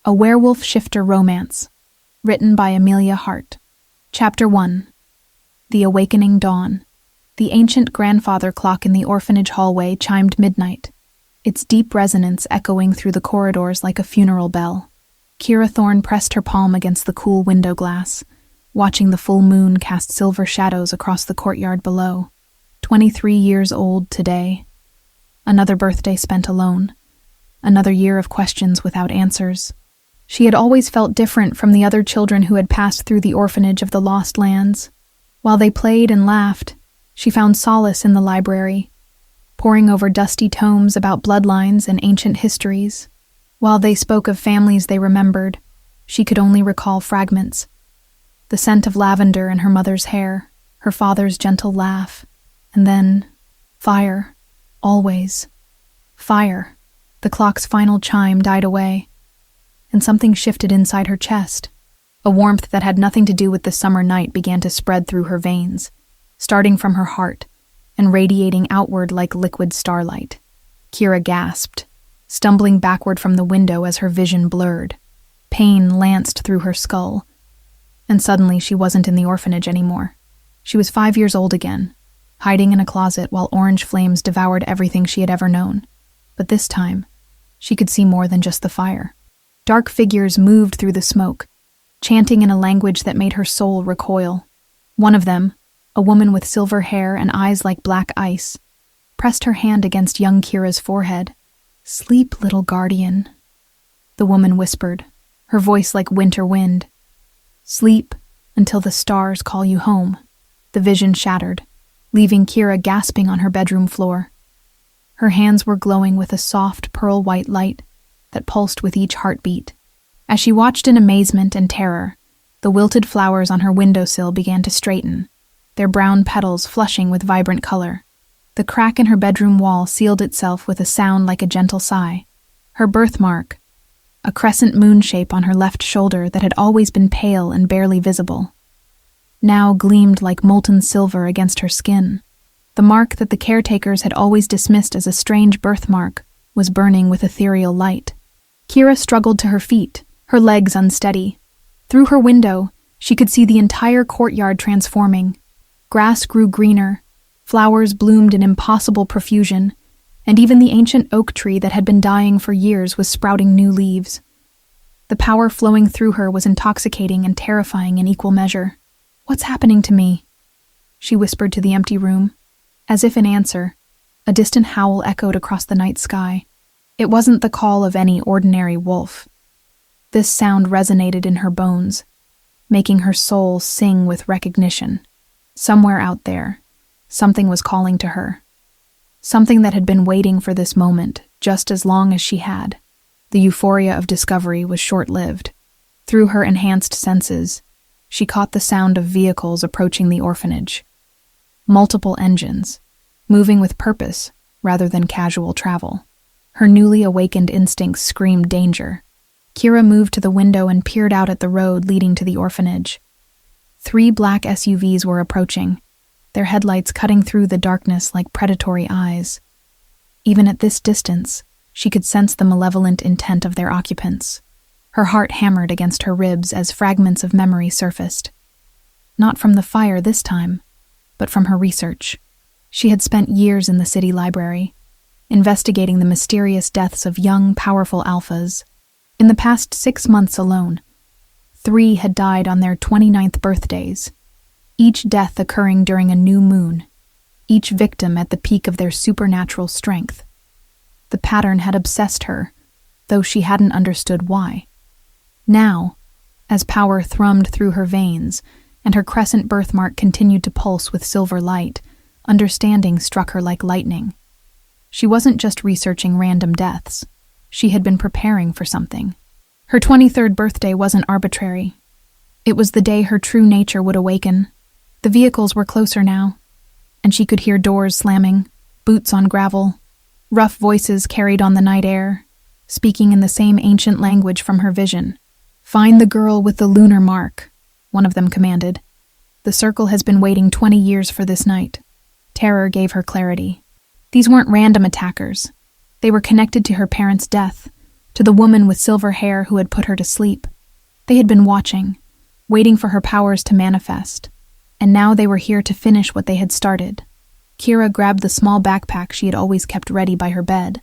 A Werewolf Shifter Romance, written by Amelia Hart. Chapter 1. The Awakening Dawn. The ancient grandfather clock in the orphanage hallway chimed midnight, its deep resonance echoing through the corridors like a funeral bell. Kira Thorne pressed her palm against the cool window glass, watching the full moon cast silver shadows across the courtyard below. 23 years old today. Another birthday spent alone. Another year of questions without answers. She had always felt different from the other children who had passed through the orphanage of the Lost Lands. While they played and laughed, she found solace in the library, poring over dusty tomes about bloodlines and ancient histories. While they spoke of families they remembered, she could only recall fragments. The scent of lavender in her mother's hair, her father's gentle laugh, and then fire. Always. Fire. The clock's final chime died away, and something shifted inside her chest. A warmth that had nothing to do with the summer night began to spread through her veins, starting from her heart and radiating outward like liquid starlight. Kira gasped, stumbling backward from the window as her vision blurred. Pain lanced through her skull, and suddenly she wasn't in the orphanage anymore. She was 5 years old again, hiding in a closet while orange flames devoured everything she had ever known. But this time, she could see more than just the fire. Dark figures moved through the smoke, chanting in a language that made her soul recoil. One of them, a woman with silver hair and eyes like black ice, pressed her hand against young Kira's forehead. "Sleep, little guardian," the woman whispered, her voice like winter wind. "Sleep until the stars call you home." The vision shattered, leaving Kira gasping on her bedroom floor. Her hands were glowing with a soft, pearl-white light that pulsed with each heartbeat. As she watched in amazement and terror, the wilted flowers on her windowsill began to straighten, their brown petals flushing with vibrant color. The crack in her bedroom wall sealed itself with a sound like a gentle sigh. Her birthmark, a crescent moon shape on her left shoulder that had always been pale and barely visible, now gleamed like molten silver against her skin. The mark that the caretakers had always dismissed as a strange birthmark was burning with ethereal light. Kira struggled to her feet, her legs unsteady. Through her window, she could see the entire courtyard transforming. Grass grew greener, flowers bloomed in impossible profusion, and even the ancient oak tree that had been dying for years was sprouting new leaves. The power flowing through her was intoxicating and terrifying in equal measure. "What's happening to me?" she whispered to the empty room. As if in answer, a distant howl echoed across the night sky. It wasn't the call of any ordinary wolf. This sound resonated in her bones, making her soul sing with recognition. Somewhere out there, something was calling to her. Something that had been waiting for this moment just as long as she had. The euphoria of discovery was short-lived. Through her enhanced senses, she caught the sound of vehicles approaching the orphanage. Multiple engines, moving with purpose rather than casual travel. Her newly awakened instincts screamed danger. Kira moved to the window and peered out at the road leading to the orphanage. 3 black SUVs were approaching, their headlights cutting through the darkness like predatory eyes. Even at this distance, she could sense the malevolent intent of their occupants. Her heart hammered against her ribs as fragments of memory surfaced. Not from the fire this time, but from her research. She had spent years in the city library, investigating the mysterious deaths of young, powerful alphas. In the past 6 months alone, 3 had died on their 29th birthdays, each death occurring during a new moon, each victim at the peak of their supernatural strength. The pattern had obsessed her, though she hadn't understood why. Now, as power thrummed through her veins, and her crescent birthmark continued to pulse with silver light, understanding struck her like lightning. She wasn't just researching random deaths. She had been preparing for something. Her 23rd birthday wasn't arbitrary. It was the day her true nature would awaken. The vehicles were closer now, and she could hear doors slamming, boots on gravel, rough voices carried on the night air, speaking in the same ancient language from her vision. "Find the girl with the lunar mark," one of them commanded. "The circle has been waiting 20 years for this night." Terror gave her clarity. These weren't random attackers. They were connected to her parents' death, to the woman with silver hair who had put her to sleep. They had been watching, waiting for her powers to manifest, and now they were here to finish what they had started. Kira grabbed the small backpack she had always kept ready by her bed,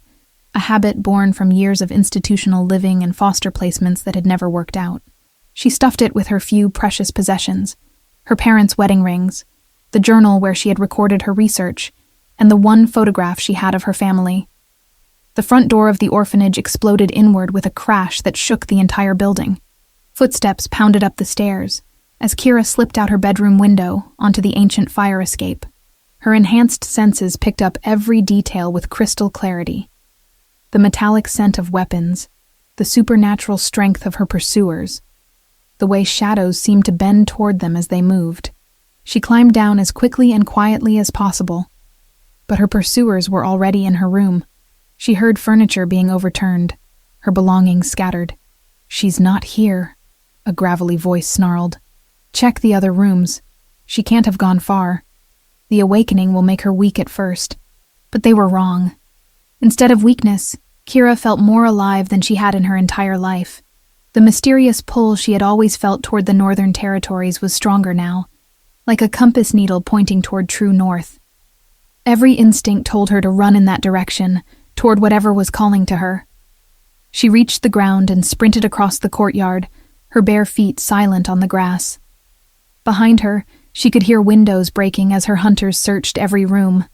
a habit born from years of institutional living and foster placements that had never worked out. She stuffed it with her few precious possessions, her parents' wedding rings, the journal where she had recorded her research, and the one photograph she had of her family. The front door of the orphanage exploded inward with a crash that shook the entire building. Footsteps pounded up the stairs as Kira slipped out her bedroom window onto the ancient fire escape. Her enhanced senses picked up every detail with crystal clarity. The metallic scent of weapons, the supernatural strength of her pursuers, the way shadows seemed to bend toward them as they moved. She climbed down as quickly and quietly as possible, but her pursuers were already in her room. She heard furniture being overturned, her belongings scattered. "She's not here," a gravelly voice snarled. "Check the other rooms. She can't have gone far. The awakening will make her weak at first." But they were wrong. Instead of weakness, Kira felt more alive than she had in her entire life. The mysterious pull she had always felt toward the Northern Territories was stronger now, like a compass needle pointing toward true north. Every instinct told her to run in that direction, toward whatever was calling to her. She reached the ground and sprinted across the courtyard, her bare feet silent on the grass. Behind her, she could hear windows breaking as her hunters searched every room.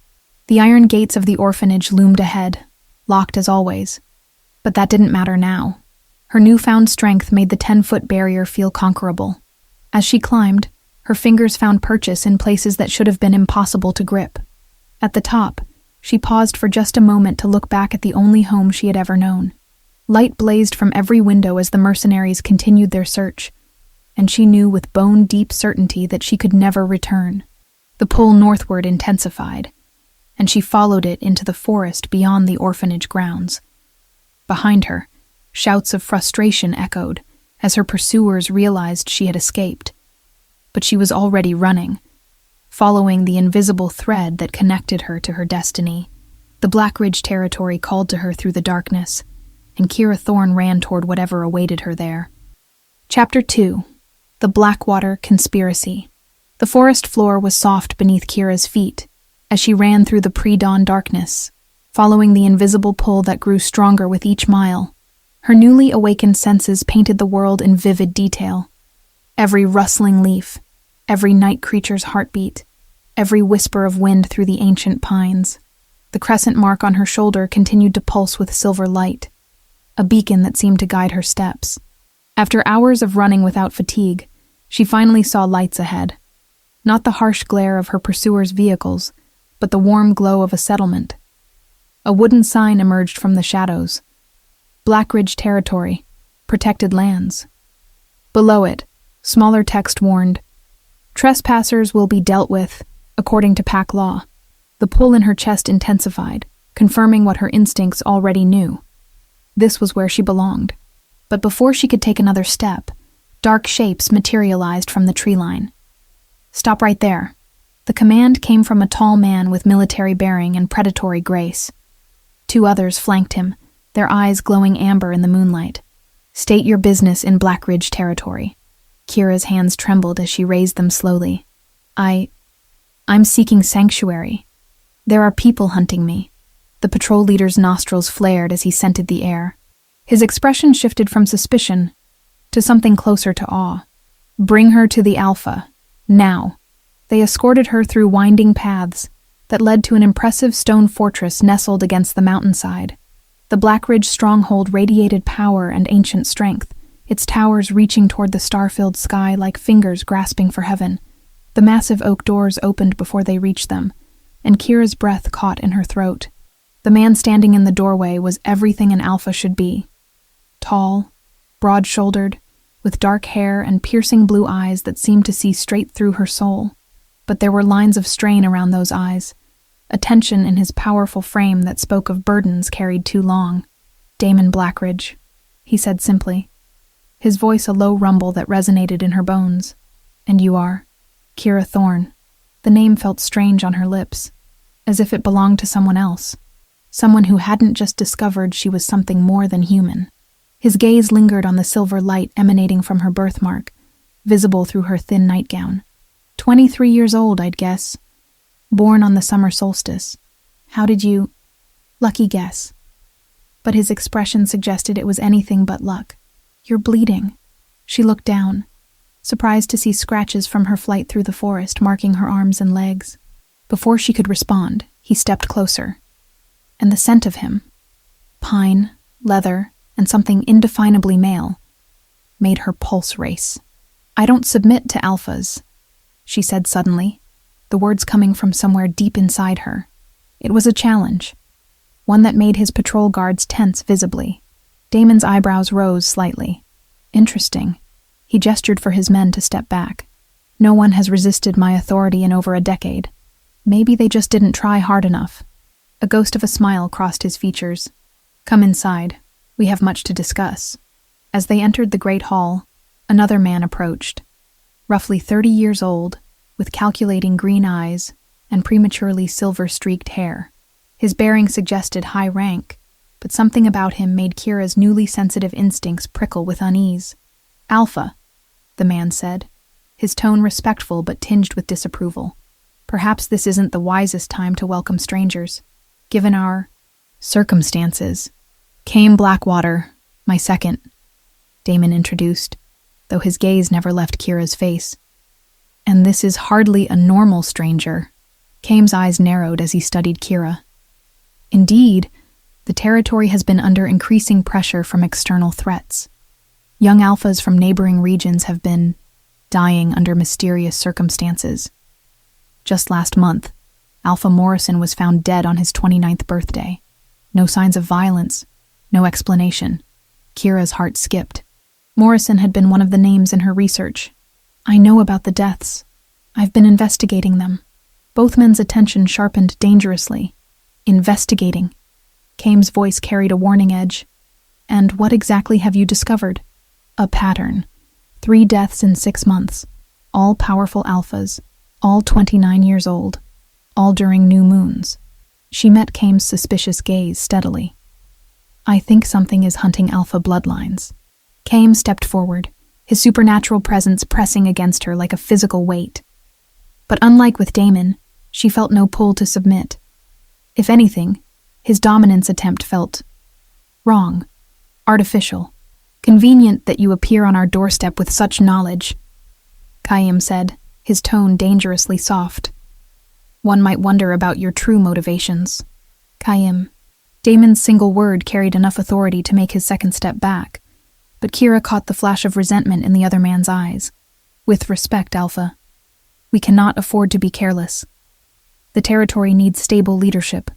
The iron gates of the orphanage loomed ahead, locked as always. But that didn't matter now. Her newfound strength made the 10-foot barrier feel conquerable. As she climbed, her fingers found purchase in places that should have been impossible to grip. At the top, she paused for just a moment to look back at the only home she had ever known. Light blazed from every window as the mercenaries continued their search, and she knew with bone-deep certainty that she could never return. The pull northward intensified, and she followed it into the forest beyond the orphanage grounds. Behind her, shouts of frustration echoed as her pursuers realized she had escaped. But she was already running, following the invisible thread that connected her to her destiny. The Blackridge territory called to her through the darkness, and Kira Thorne ran toward whatever awaited her there. Chapter 2. The Blackwater Conspiracy. The forest floor was soft beneath Kira's feet as she ran through the pre-dawn darkness, following the invisible pull that grew stronger with each mile. Her newly awakened senses painted the world in vivid detail. Every rustling leaf, every night creature's heartbeat, every whisper of wind through the ancient pines. The crescent mark on her shoulder continued to pulse with silver light, a beacon that seemed to guide her steps. After hours of running without fatigue, she finally saw lights ahead. Not the harsh glare of her pursuers' vehicles, but the warm glow of a settlement. A wooden sign emerged from the shadows. Blackridge Territory, Protected Lands. Below it, smaller text warned, "Trespassers will be dealt with, according to pack law." The pull in her chest intensified, confirming what her instincts already knew. This was where she belonged. But before she could take another step, dark shapes materialized from the tree line. "Stop right there." The command came from a tall man with military bearing and predatory grace. Two others flanked him, their eyes glowing amber in the moonlight. "State your business in Blackridge Territory." Kira's hands trembled as she raised them slowly. I'm seeking sanctuary. There are people hunting me." The patrol leader's nostrils flared as he scented the air. His expression shifted from suspicion to something closer to awe. "Bring her to the Alpha, now." They escorted her through winding paths that led to an impressive stone fortress nestled against the mountainside. The Blackridge stronghold radiated power and ancient strength, its towers reaching toward the star-filled sky like fingers grasping for heaven. The massive oak doors opened before they reached them, and Kira's breath caught in her throat. The man standing in the doorway was everything an alpha should be. Tall, broad-shouldered, with dark hair and piercing blue eyes that seemed to see straight through her soul. But there were lines of strain around those eyes, a tension in his powerful frame that spoke of burdens carried too long. "Damon Blackridge," he said simply, his voice a low rumble that resonated in her bones. "And you are?" "Kira Thorne." The name felt strange on her lips, as if it belonged to someone else, someone who hadn't just discovered she was something more than human. His gaze lingered on the silver light emanating from her birthmark, visible through her thin nightgown. 23 years old, I'd guess. Born on the summer solstice. How did you— Lucky guess. But his expression suggested it was anything but luck. You're bleeding. She looked down, surprised to see scratches from her flight through the forest marking her arms and legs. Before she could respond, he stepped closer. And the scent of him— pine, leather, and something indefinably male— made her pulse race. I don't submit to alphas, she said suddenly, the words coming from somewhere deep inside her. It was a challenge, one that made his patrol guards tense visibly. Damon's eyebrows rose slightly. Interesting. He gestured for his men to step back. No one has resisted my authority in over a decade. Maybe they just didn't try hard enough. A ghost of a smile crossed his features. Come inside. We have much to discuss. As they entered the great hall, another man approached. Roughly 30 years old, with calculating green eyes and prematurely silver-streaked hair. His bearing suggested high rank, but something about him made Kira's newly sensitive instincts prickle with unease. Alpha, the man said, his tone respectful but tinged with disapproval. Perhaps this isn't the wisest time to welcome strangers, given our circumstances. Came Blackwater, my second, Damon introduced, though his gaze never left Kira's face. And this is hardly a normal stranger. Kame's eyes narrowed as he studied Kira. Indeed, the territory has been under increasing pressure from external threats. Young alphas from neighboring regions have been dying under mysterious circumstances. Just last month, Alpha Morrison was found dead on his 29th birthday. No signs of violence, no explanation. Kira's heart skipped. Morrison had been one of the names in her research. I know about the deaths. I've been investigating them. Both men's attention sharpened dangerously. Investigating. Kame's voice carried a warning edge. And what exactly have you discovered? A pattern. 3 deaths in 6 months. All powerful alphas. All 29 years old. All during new moons. She met Kame's suspicious gaze steadily. I think something is hunting alpha bloodlines. Kame stepped forward, his supernatural presence pressing against her like a physical weight. But unlike with Damon, she felt no pull to submit. If anything, his dominance attempt felt wrong, artificial. Convenient that you appear on our doorstep with such knowledge, Kayim said, his tone dangerously soft. One might wonder about your true motivations. Kayim. Damon's single word carried enough authority to make his second step back, but Kira caught the flash of resentment in the other man's eyes. With respect, Alpha. We cannot afford to be careless. The territory needs stable leadership,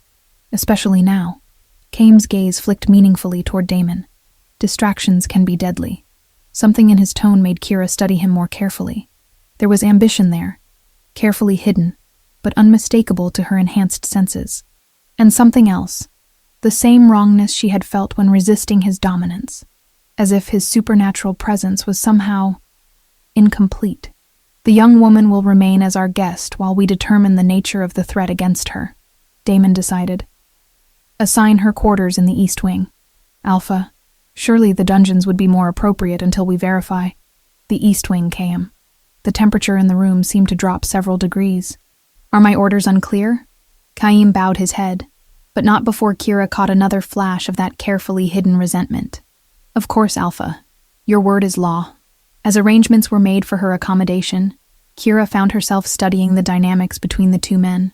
especially now. Kame's gaze flicked meaningfully toward Damon. Distractions can be deadly. Something in his tone made Kira study him more carefully. There was ambition there, carefully hidden, but unmistakable to her enhanced senses. And something else, the same wrongness she had felt when resisting his dominance, as if his supernatural presence was somehow incomplete. The young woman will remain as our guest while we determine the nature of the threat against her, Damon decided. Assign her quarters in the East Wing. Alpha, surely the dungeons would be more appropriate until we verify. The East Wing came. The temperature in the room seemed to drop several degrees. Are my orders unclear? Kayim bowed his head, but not before Kira caught another flash of that carefully hidden resentment. Of course, Alpha. Your word is law. As arrangements were made for her accommodation, Kira found herself studying the dynamics between the two men.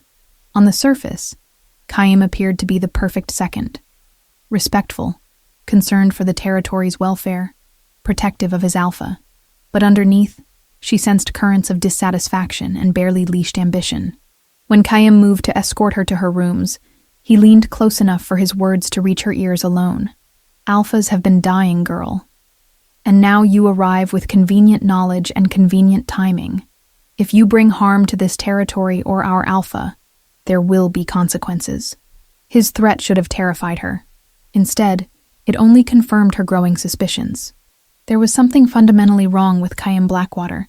On the surface, Kayim appeared to be the perfect second. Respectful, concerned for the territory's welfare, protective of his alpha. But underneath, she sensed currents of dissatisfaction and barely leashed ambition. When Kayim moved to escort her to her rooms, he leaned close enough for his words to reach her ears alone. Alphas have been dying, girl. And now you arrive with convenient knowledge and convenient timing. If you bring harm to this territory or our alpha, there will be consequences. His threat should have terrified her. Instead, it only confirmed her growing suspicions. There was something fundamentally wrong with Kayim Blackwater,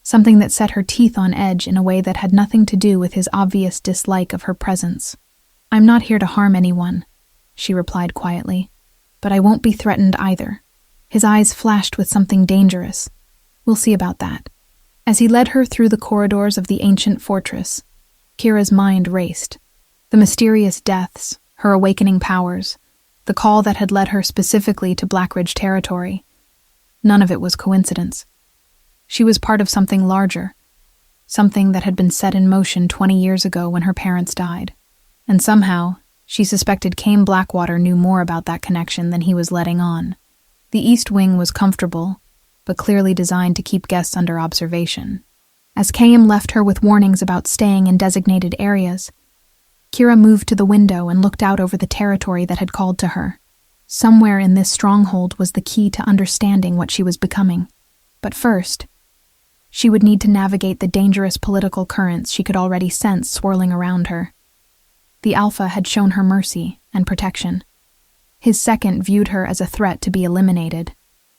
something that set her teeth on edge in a way that had nothing to do with his obvious dislike of her presence. I'm not here to harm anyone, she replied quietly, but I won't be threatened either. His eyes flashed with something dangerous. We'll see about that. As he led her through the corridors of the ancient fortress, Kira's mind raced. The mysterious deaths, her awakening powers, the call that had led her specifically to Blackridge territory. None of it was coincidence. She was part of something larger, something that had been set in motion 20 years ago when her parents died. And somehow, she suspected Caim Blackwater knew more about that connection than he was letting on. The East Wing was comfortable, but clearly designed to keep guests under observation. As Caim left her with warnings about staying in designated areas, Kira moved to the window and looked out over the territory that had called to her. Somewhere in this stronghold was the key to understanding what she was becoming. But first, she would need to navigate the dangerous political currents she could already sense swirling around her. The Alpha had shown her mercy and protection. His second viewed her as a threat to be eliminated.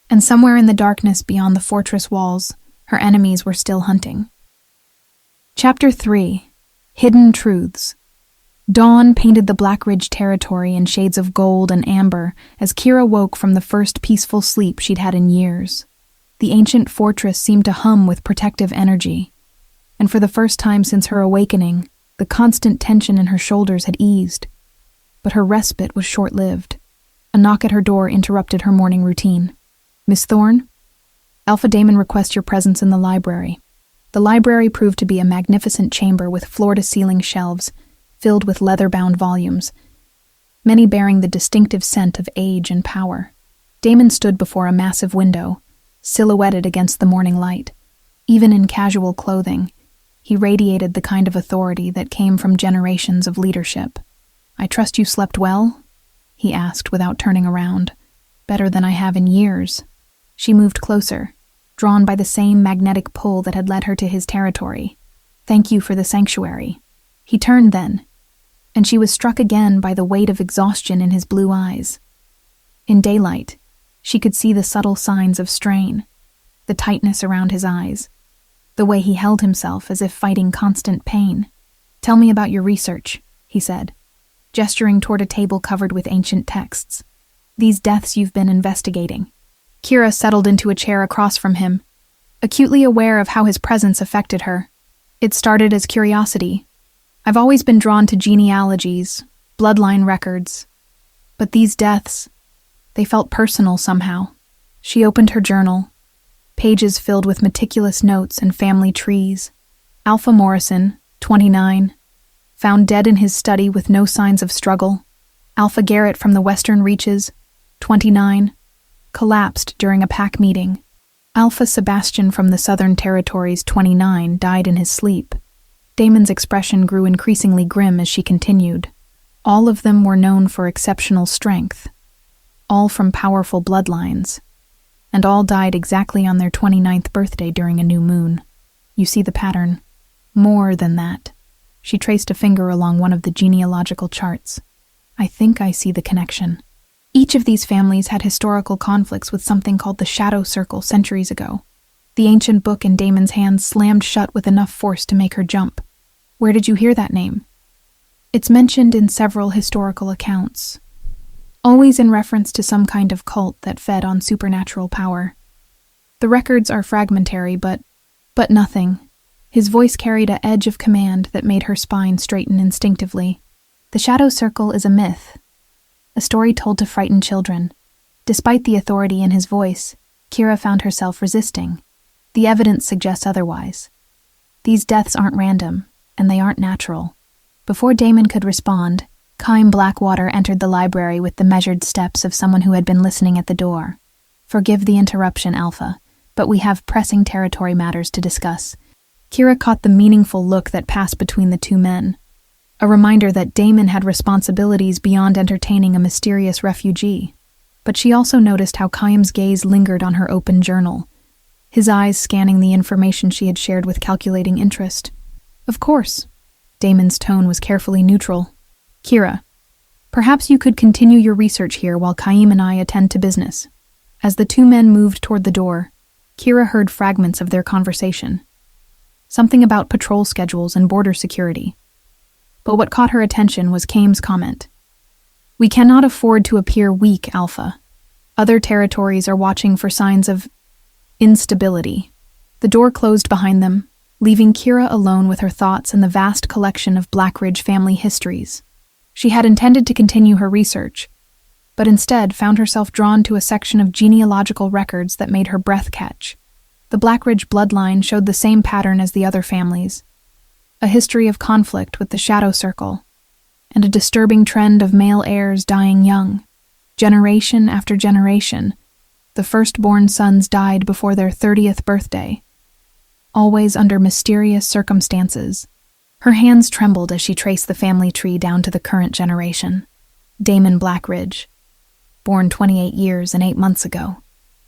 And somewhere in the darkness beyond the fortress walls, her enemies were still hunting. Chapter 3. Hidden Truths. Dawn painted the Blackridge territory in shades of gold and amber as Kira woke from the first peaceful sleep she'd had in years. The ancient fortress seemed to hum with protective energy, and for the first time since her awakening, the constant tension in her shoulders had eased. But her respite was short-lived. A knock at her door interrupted her morning routine. "Miss Thorne? Alpha Damon requests your presence in the library." The library proved to be a magnificent chamber with floor-to-ceiling shelves filled with leather-bound volumes, many bearing the distinctive scent of age and power. Damon stood before a massive window, silhouetted against the morning light. Even in casual clothing, he radiated the kind of authority that came from generations of leadership. "I trust you slept well?" he asked without turning around. "Better than I have in years." She moved closer, drawn by the same magnetic pull that had led her to his territory. "Thank you for the sanctuary." He turned then, and she was struck again by the weight of exhaustion in his blue eyes. In daylight, she could see the subtle signs of strain, the tightness around his eyes, the way he held himself as if fighting constant pain. "Tell me about your research," he said, gesturing toward a table covered with ancient texts. "These deaths you've been investigating." Kira settled into a chair across from him, acutely aware of how his presence affected her. "It started as curiosity. I've always been drawn to genealogies, bloodline records. But these deaths, they felt personal somehow." She opened her journal, pages filled with meticulous notes and family trees. Alpha Morrison, 29, found dead in his study with no signs of struggle. Alpha Garrett from the Western Reaches, 29, collapsed during a pack meeting. Alpha Sebastian from the Southern Territories, 29, died in his sleep. Damon's expression grew increasingly grim as she continued. All of them were known for exceptional strength, all from powerful bloodlines, and all died exactly on their 29th birthday during a new moon. You see the pattern. More than that. She traced a finger along one of the genealogical charts. "I think I see the connection." Each of these families had historical conflicts with something called the Shadow Circle centuries ago. The ancient book in Damon's hands slammed shut with enough force to make her jump. "Where did you hear that name?" "It's mentioned in several historical accounts, always in reference to some kind of cult that fed on supernatural power. The records are fragmentary, but nothing." His voice carried an edge of command that made her spine straighten instinctively. "The Shadow Circle is a myth, a story told to frighten children." Despite the authority in his voice, Kira found herself resisting. The evidence suggests otherwise. These deaths aren't random, and they aren't natural. Before Damon could respond, Caim Blackwater entered the library with the measured steps of someone who had been listening at the door. "Forgive the interruption, Alpha, but we have pressing territory matters to discuss." Kira caught the meaningful look that passed between the two men, a reminder that Damon had responsibilities beyond entertaining a mysterious refugee. But she also noticed how Caim's gaze lingered on her open journal, his eyes scanning the information she had shared with calculating interest. "Of course." Damon's tone was carefully neutral. "Kira, perhaps you could continue your research here while Caim and I attend to business." As the two men moved toward the door, Kira heard fragments of their conversation. Something about patrol schedules and border security. But what caught her attention was Caim's comment. "We cannot afford to appear weak, Alpha. Other territories are watching for signs of instability. The door closed behind them, leaving Kira alone with her thoughts and the vast collection of Blackridge family histories. She had intended to continue her research, but instead found herself drawn to a section of genealogical records that made her breath catch. The Blackridge bloodline showed the same pattern as the other families: a history of conflict with the Shadow Circle, and a disturbing trend of male heirs dying young. Generation after generation, the firstborn sons died before their 30th birthday, always under mysterious circumstances. Her hands trembled as she traced the family tree down to the current generation. Damon Blackridge, born 28 years and 8 months ago.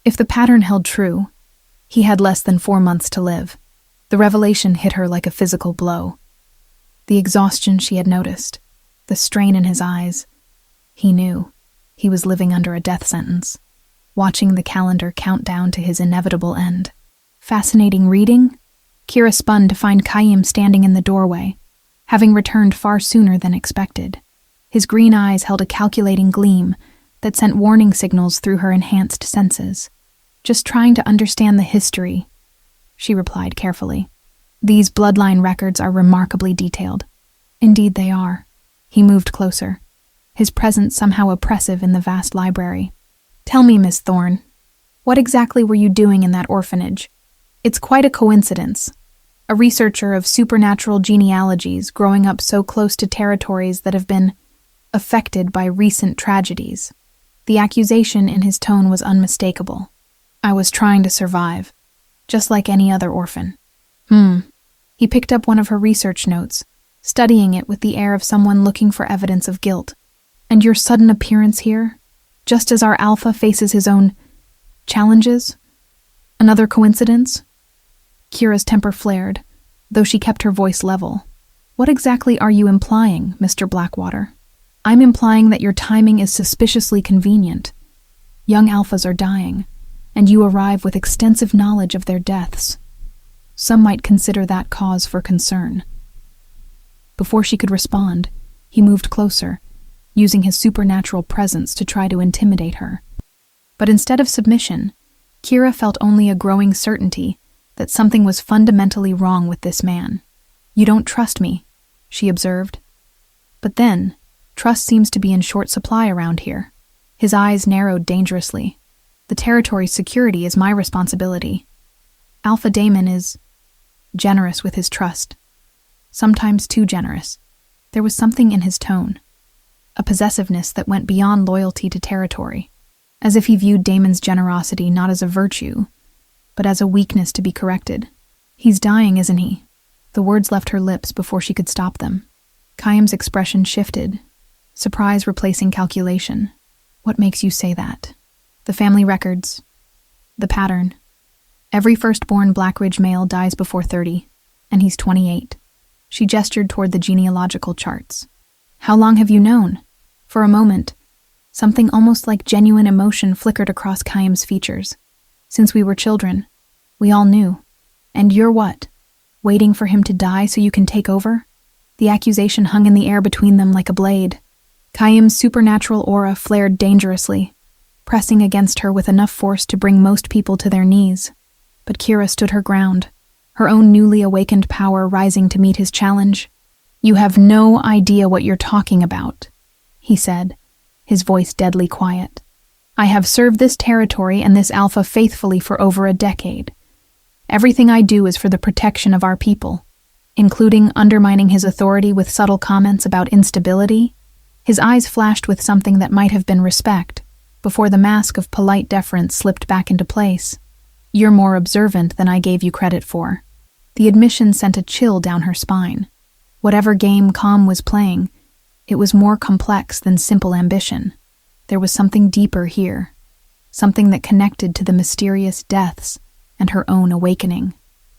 If the pattern held true, he had less than 4 months to live. The revelation hit her like a physical blow. The exhaustion she had noticed, the strain in his eyes. He knew he was living under a death sentence, watching the calendar count down to his inevitable end. Fascinating reading? Kira spun to find Chaim standing in the doorway, having returned far sooner than expected. His green eyes held a calculating gleam that sent warning signals through her enhanced senses. "Just trying to understand the history," she replied carefully. "These bloodline records are remarkably detailed." "Indeed they are." He moved closer, his presence somehow oppressive in the vast library. "Tell me, Miss Thorne, what exactly were you doing in that orphanage? It's quite a coincidence. A researcher of supernatural genealogies growing up so close to territories that have been affected by recent tragedies." The accusation in his tone was unmistakable. "I was trying to survive, just like any other orphan." He picked up one of her research notes, studying it with the air of someone looking for evidence of guilt. "And your sudden appearance here, just as our alpha faces his own challenges? Another coincidence?" Kira's temper flared, though she kept her voice level. "What exactly are you implying, Mr. Blackwater?" "I'm implying that your timing is suspiciously convenient. Young alphas are dying, and you arrive with extensive knowledge of their deaths. Some might consider that cause for concern." Before she could respond, he moved closer, using his supernatural presence to try to intimidate her. But instead of submission, Kira felt only a growing certainty that something was fundamentally wrong with this man. "You don't trust me," she observed. "But then, trust seems to be in short supply around here." His eyes narrowed dangerously. "The territory's security is my responsibility. Alpha Damon is generous with his trust, sometimes too generous." There was something in his tone, a possessiveness that went beyond loyalty to territory, as if he viewed Damon's generosity not as a virtue, but as a weakness to be corrected. "He's dying, isn't he?" The words left her lips before she could stop them. Chaim's expression shifted, surprise replacing calculation. "What makes you say that?" "The family records. The pattern. Every firstborn Blackridge male dies before 30, and he's 28. She gestured toward the genealogical charts. "How long have you known?" For a moment, something almost like genuine emotion flickered across Chaim's features. "Since we were children. We all knew. And you're what? Waiting for him to die so you can take over?" The accusation hung in the air between them like a blade. Chaim's supernatural aura flared dangerously, pressing against her with enough force to bring most people to their knees. But Kira stood her ground, her own newly awakened power rising to meet his challenge. "You have no idea what you're talking about," he said, his voice deadly quiet. "I have served this territory and this alpha faithfully for over a decade. Everything I do is for the protection of our people, including undermining his authority with subtle comments about instability." His eyes flashed with something that might have been respect, before the mask of polite deference slipped back into place. "You're more observant than I gave you credit for." The admission sent a chill down her spine. Whatever game Calm was playing, it was more complex than simple ambition. There was something deeper here, something that connected to the mysterious deaths and her own awakening.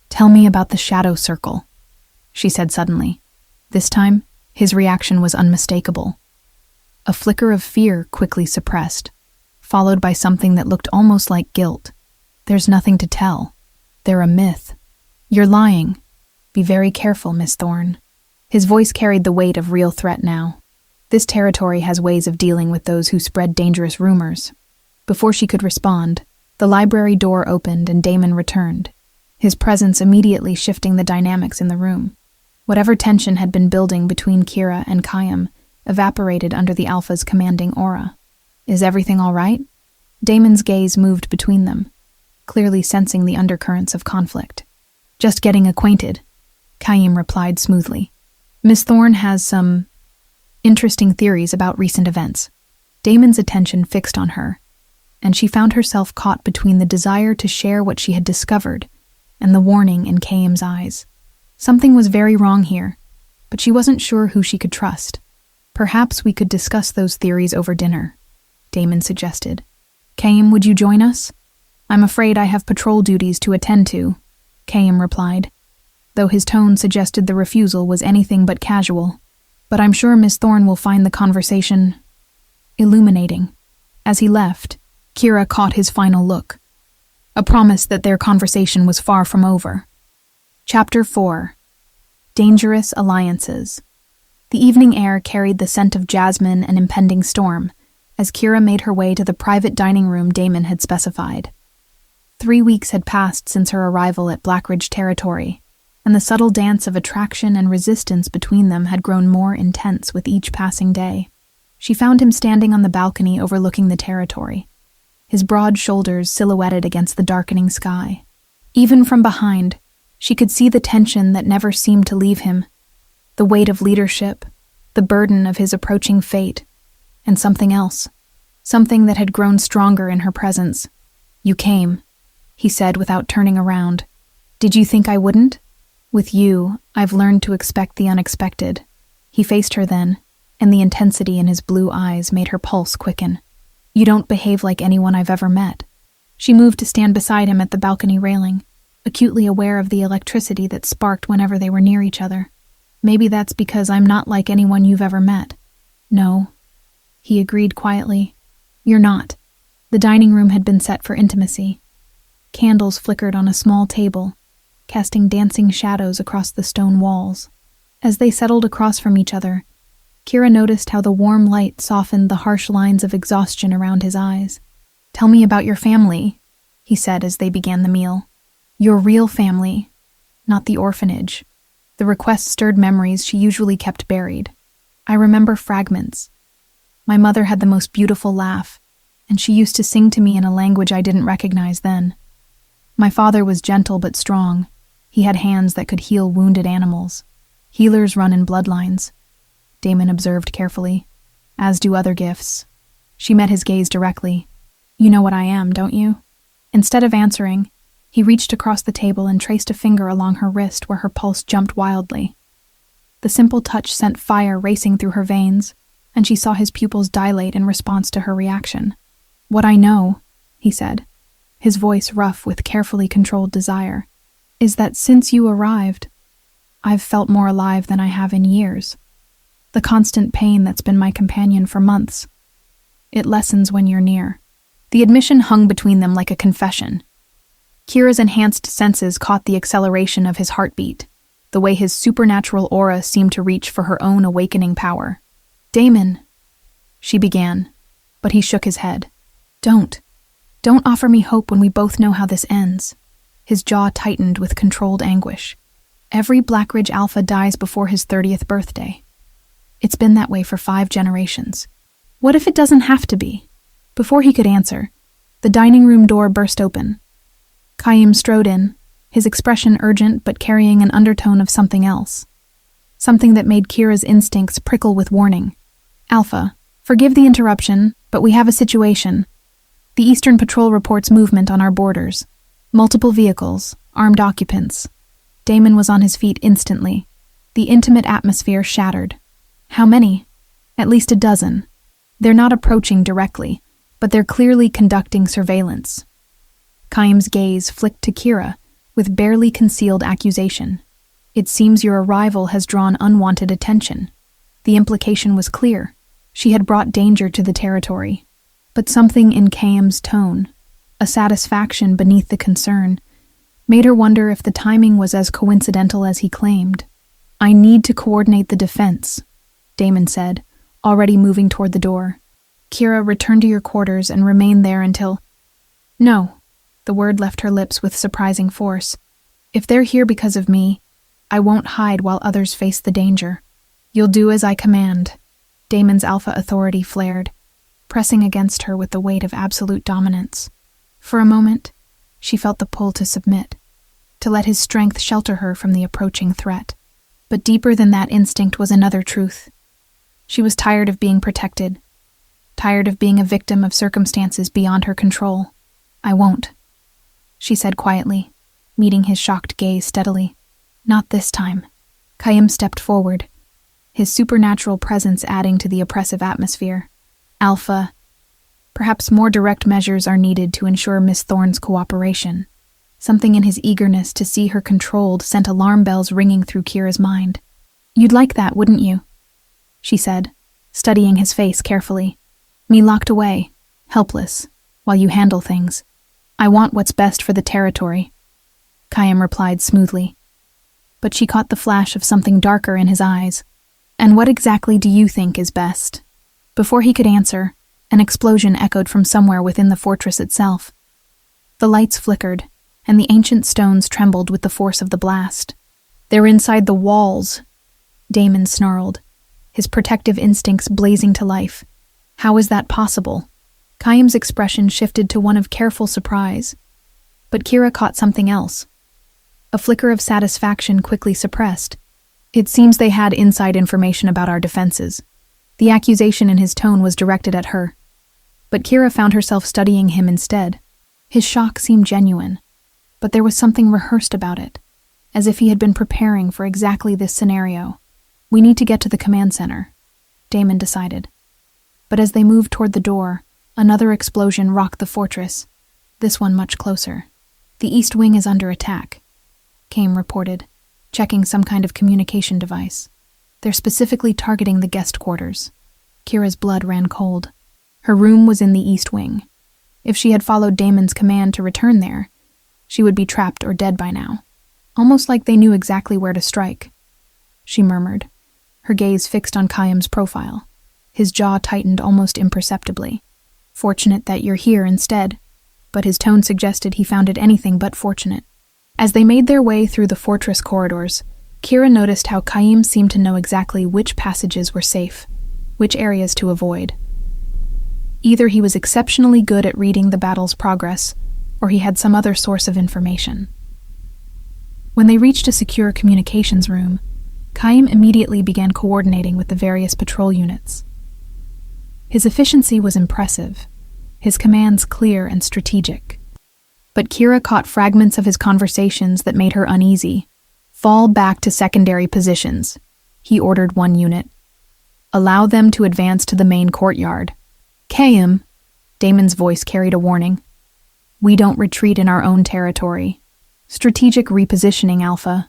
"Tell me about the Shadow Circle," she said suddenly. This time, his reaction was unmistakable. A flicker of fear quickly suppressed, followed by something that looked almost like guilt. "There's nothing to tell. They're a myth." "You're lying. Be very careful, Miss Thorne." His voice carried the weight of real threat now. This territory has ways of dealing with those who spread dangerous rumors. Before she could respond, the library door opened and Damon returned, his presence immediately shifting the dynamics in the room. Whatever tension had been building between Kira and Kayam evaporated under the Alpha's commanding aura. "Is everything all right?" Damon's gaze moved between them, clearly sensing the undercurrents of conflict. "Just getting acquainted," Kayam replied smoothly. "Miss Thorne has some interesting theories about recent events." Damon's attention fixed on her, and she found herself caught between the desire to share what she had discovered and the warning in Kayam's eyes. Something was very wrong here, but she wasn't sure who she could trust. "Perhaps we could discuss those theories over dinner," Damon suggested. "Kayam, would you join us?" "I'm afraid I have patrol duties to attend to," Kayam replied, though his tone suggested the refusal was anything but casual. "But I'm sure Miss Thorne will find the conversation illuminating." As he left, Kira caught his final look, a promise that their conversation was far from over. Chapter 4. Dangerous Alliances. The evening air carried the scent of jasmine and impending storm, as Kira made her way to the private dining room Damon had specified. 3 weeks had passed since her arrival at Blackridge Territory, and the subtle dance of attraction and resistance between them had grown more intense with each passing day. She found him standing on the balcony overlooking the territory, his broad shoulders silhouetted against the darkening sky. Even from behind, she could see the tension that never seemed to leave him, the weight of leadership, the burden of his approaching fate, and something else, something that had grown stronger in her presence. "You came," he said without turning around. "Did you think I wouldn't? With you, I've learned to expect the unexpected." He faced her then, and the intensity in his blue eyes made her pulse quicken. "You don't behave like anyone I've ever met." She moved to stand beside him at the balcony railing, acutely aware of the electricity that sparked whenever they were near each other. "Maybe that's because I'm not like anyone you've ever met." "No," he agreed quietly. "You're not." The dining room had been set for intimacy. Candles flickered on a small table, casting dancing shadows across the stone walls. As they settled across from each other, Kira noticed how the warm light softened the harsh lines of exhaustion around his eyes. "Tell me about your family," he said as they began the meal. "Your real family, not the orphanage." The request stirred memories she usually kept buried. "I remember fragments. My mother had the most beautiful laugh, and she used to sing to me in a language I didn't recognize then. My father was gentle but strong. He had hands that could heal wounded animals. Healers run in bloodlines," Damon observed carefully, "as do other gifts." She met his gaze directly. "You know what I am, don't you?" Instead of answering, he reached across the table and traced a finger along her wrist where her pulse jumped wildly. The simple touch sent fire racing through her veins, and she saw his pupils dilate in response to her reaction. "What I know," he said, his voice rough with carefully controlled desire, "is that since you arrived, I've felt more alive than I have in years. The constant pain that's been my companion for months. It lessens when you're near." The admission hung between them like a confession. Kira's enhanced senses caught the acceleration of his heartbeat, the way his supernatural aura seemed to reach for her own awakening power. "Damon," she began, but he shook his head. Don't offer me hope when we both know how this ends." His jaw tightened with controlled anguish. "Every Blackridge Alpha dies before his 30th birthday. It's been that way for 5 generations. What if it doesn't have to be?" Before he could answer, the dining room door burst open. Kayam strode in, his expression urgent but carrying an undertone of something else. Something that made Kira's instincts prickle with warning. "Alpha, forgive the interruption, but we have a situation. The Eastern Patrol reports movement on our borders. Multiple vehicles, armed occupants." Damon was on his feet instantly. The intimate atmosphere shattered. "How many?" "At least a dozen. They're not approaching directly, but they're clearly conducting surveillance." Kayam's gaze flicked to Kira with barely concealed accusation. "It seems your arrival has drawn unwanted attention." The implication was clear. She had brought danger to the territory. But something in Kayam's tone, a satisfaction beneath the concern, made her wonder if the timing was as coincidental as he claimed. "I need to coordinate the defense," Damon said, already moving toward the door. Kira, return to your quarters and remain there until— No, the word left her lips with surprising force. If they're here because of me, I won't hide while others face the danger. You'll do as I command. Damon's alpha authority flared, pressing against her with the weight of absolute dominance. For a moment, she felt the pull to submit, to let his strength shelter her from the approaching threat. But deeper than that instinct was another truth. She was tired of being protected, tired of being a victim of circumstances beyond her control. I won't, she said quietly, meeting his shocked gaze steadily. Not this time. Kayim stepped forward, his supernatural presence adding to the oppressive atmosphere. Alpha, perhaps more direct measures are needed to ensure Miss Thorne's cooperation. Something in his eagerness to see her controlled sent alarm bells ringing through Kira's mind. You'd like that, wouldn't you? She said, studying his face carefully. Me locked away, helpless, while you handle things. I want what's best for the territory. Kayim replied smoothly. But she caught the flash of something darker in his eyes. And what exactly do you think is best? Before he could answer, an explosion echoed from somewhere within the fortress itself. The lights flickered, and the ancient stones trembled with the force of the blast. They're inside the walls, Damon snarled, his protective instincts blazing to life. How is that possible? Kayim's expression shifted to one of careful surprise. But Kira caught something else. A flicker of satisfaction quickly suppressed. It seems they had inside information about our defenses. The accusation in his tone was directed at her. But Kira found herself studying him instead. His shock seemed genuine, but there was something rehearsed about it, as if he had been preparing for exactly this scenario. We need to get to the command center, Damon decided. But as they moved toward the door, another explosion rocked the fortress, this one much closer. The east wing is under attack, Kame reported, checking some kind of communication device. They're specifically targeting the guest quarters. Kira's blood ran cold. Her room was in the east wing. If she had followed Damon's command to return there, she would be trapped or dead by now. Almost like they knew exactly where to strike. She murmured, her gaze fixed on Kayim's profile. His jaw tightened almost imperceptibly. Fortunate that you're here instead. But his tone suggested he found it anything but fortunate. As they made their way through the fortress corridors, Kira noticed how Kayim seemed to know exactly which passages were safe, which areas to avoid. Either he was exceptionally good at reading the battle's progress, or he had some other source of information. When they reached a secure communications room, Kayim immediately began coordinating with the various patrol units. His efficiency was impressive, his commands clear and strategic. But Kira caught fragments of his conversations that made her uneasy. Fall back to secondary positions, he ordered one unit. Allow them to advance to the main courtyard. Kayim, Damon's voice carried a warning. We don't retreat in our own territory. Strategic repositioning, Alpha.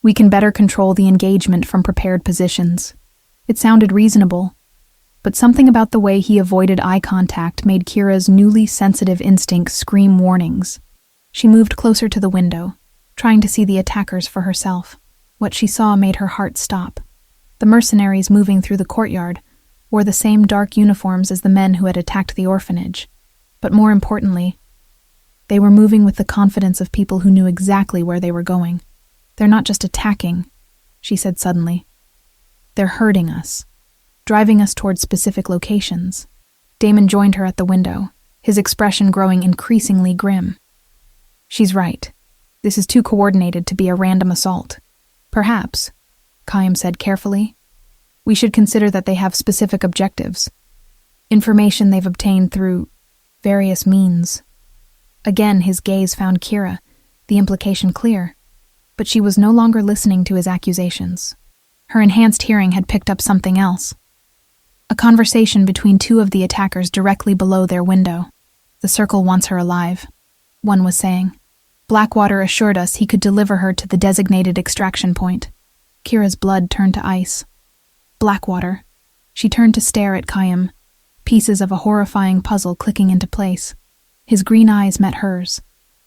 We can better control the engagement from prepared positions. It sounded reasonable, but something about the way he avoided eye contact made Kira's newly sensitive instincts scream warnings. She moved closer to the window, trying to see the attackers for herself. What she saw made her heart stop. The mercenaries moving through the courtyard wore the same dark uniforms as the men who had attacked the orphanage. But more importantly, they were moving with the confidence of people who knew exactly where they were going. They're not just attacking, she said suddenly. They're herding us, driving us towards specific locations. Damon joined her at the window, his expression growing increasingly grim. She's right. This is too coordinated to be a random assault. Perhaps, Kayim said carefully, we should consider that they have specific objectives. Information they've obtained through various means. Again, his gaze found Kira, the implication clear, but she was no longer listening to his accusations. Her enhanced hearing had picked up something else. A conversation between two of the attackers directly below their window. The Circle wants her alive, one was saying. Blackwater assured us he could deliver her to the designated extraction point. Kira's blood turned to ice. Blackwater. She turned to stare at Kayim, pieces of a horrifying puzzle clicking into place. His green eyes met hers,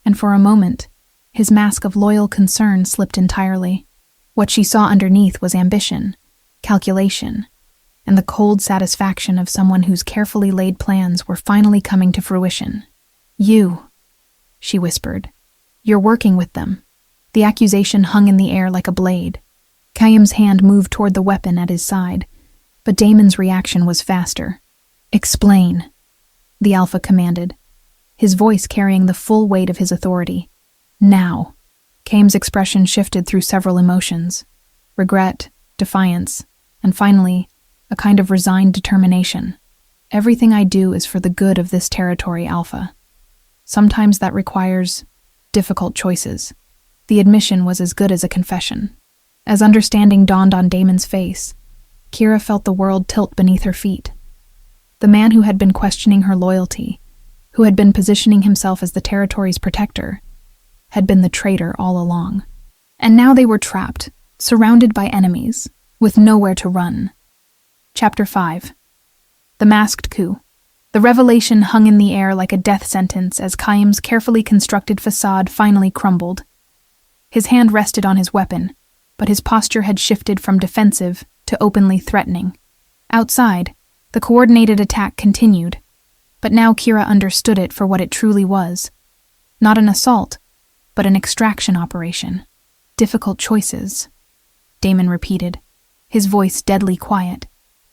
and for a moment, his mask of loyal concern slipped entirely. What she saw underneath was ambition, calculation, and the cold satisfaction of someone whose carefully laid plans were finally coming to fruition. "You," she whispered. "You're working with them." The accusation hung in the air like a blade. Chaim's hand moved toward the weapon at his side, but Damon's reaction was faster. "Explain," the Alpha commanded, his voice carrying the full weight of his authority. "Now." Chaim's expression shifted through several emotions: regret, defiance, and finally, a kind of resigned determination. "Everything I do is for the good of this territory, Alpha. Sometimes that requires difficult choices." The admission was as good as a confession. As understanding dawned on Damon's face, Kira felt the world tilt beneath her feet. The man who had been questioning her loyalty, who had been positioning himself as the territory's protector, had been the traitor all along. And now they were trapped, surrounded by enemies, with nowhere to run. Chapter 5. The Masked Coup. The revelation hung in the air like a death sentence as Chaim's carefully constructed facade finally crumbled. His hand rested on his weapon, but his posture had shifted from defensive to openly threatening. Outside, the coordinated attack continued, but now Kira understood it for what it truly was. Not an assault, but an extraction operation. "Difficult choices," Damon repeated, his voice deadly quiet.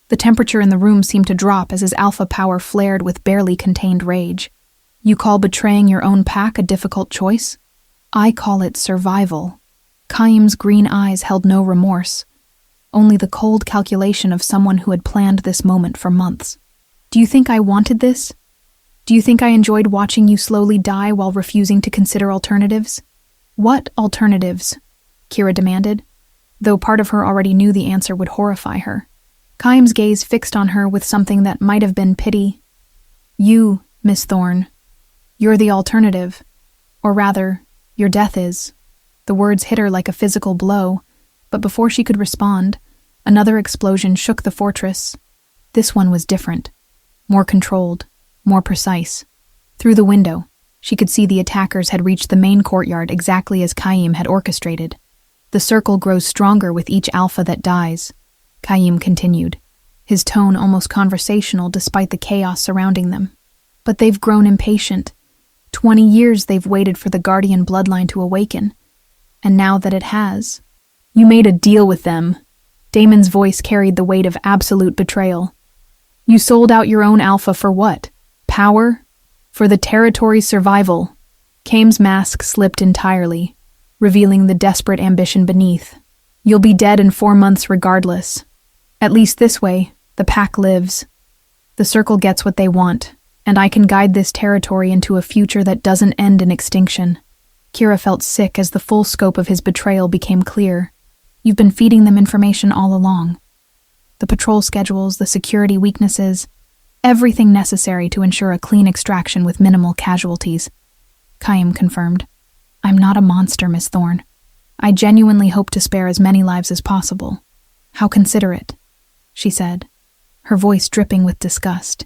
The temperature in the room seemed to drop as his alpha power flared with barely contained rage. "You call betraying your own pack a difficult choice? I call it survival." Chaim's green eyes held no remorse, only the cold calculation of someone who had planned this moment for months. "Do you think I wanted this? Do you think I enjoyed watching you slowly die while refusing to consider alternatives?" "What alternatives?" Kira demanded, though part of her already knew the answer would horrify her. Chaim's gaze fixed on her with something that might have been pity. "You, Miss Thorne. You're the alternative. Or rather, your death is." The words hit her like a physical blow, but before she could respond, another explosion shook the fortress. This one was different, more controlled, more precise. Through the window, she could see the attackers had reached the main courtyard exactly as Chaim had orchestrated. "The circle grows stronger with each alpha that dies," Chaim continued, his tone almost conversational despite the chaos surrounding them. "But they've grown impatient. 20 years they've waited for the Guardian bloodline to awaken. And now that it has..." "You made a deal with them." Damon's voice carried the weight of absolute betrayal. "You sold out your own alpha for what? Power? For the territory's survival." Chaim's mask slipped entirely, revealing the desperate ambition beneath. "You'll be dead in 4 months regardless. At least this way, the pack lives. The circle gets what they want, and I can guide this territory into a future that doesn't end in extinction." Kira felt sick as the full scope of his betrayal became clear. "You've been feeding them information all along. The patrol schedules, the security weaknesses, everything necessary to ensure a clean extraction with minimal casualties," Chaim confirmed. "I'm not a monster, Miss Thorne. I genuinely hope to spare as many lives as possible." "How considerate," she said, her voice dripping with disgust.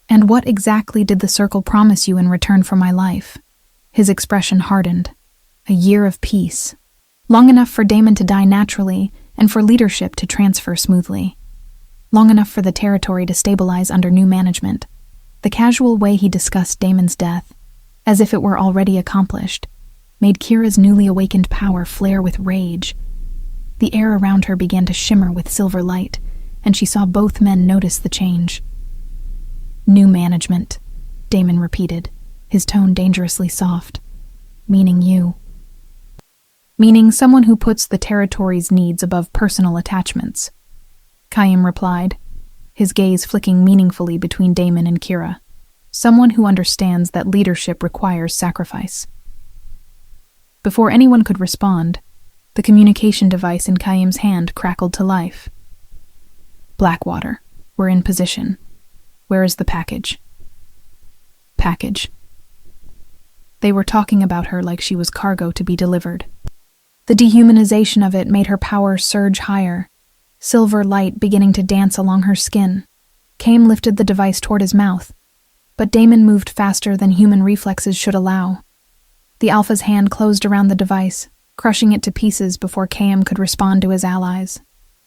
"And what exactly did the circle promise you in return for my life?" His expression hardened. "A year of peace. Long enough for Damon to die naturally and for leadership to transfer smoothly. Long enough for the territory to stabilize under new management." The casual way he discussed Damon's death, as if it were already accomplished, made Kira's newly awakened power flare with rage. The air around her began to shimmer with silver light, and she saw both men notice the change. "New management," Damon repeated, his tone dangerously soft. "Meaning you." "Meaning someone who puts the territory's needs above personal attachments," Chaim replied, his gaze flicking meaningfully between Damon and Kira. "Someone who understands that leadership requires sacrifice." Before anyone could respond, the communication device in Chaim's hand crackled to life. "Blackwater, we're in position. Where is the package?" "Package." They were talking about her like she was cargo to be delivered. The dehumanization of it made her power surge higher, silver light beginning to dance along her skin. Chaim lifted the device toward his mouth, but Damon moved faster than human reflexes should allow. The Alpha's hand closed around the device, crushing it to pieces before Chaim could respond to his allies.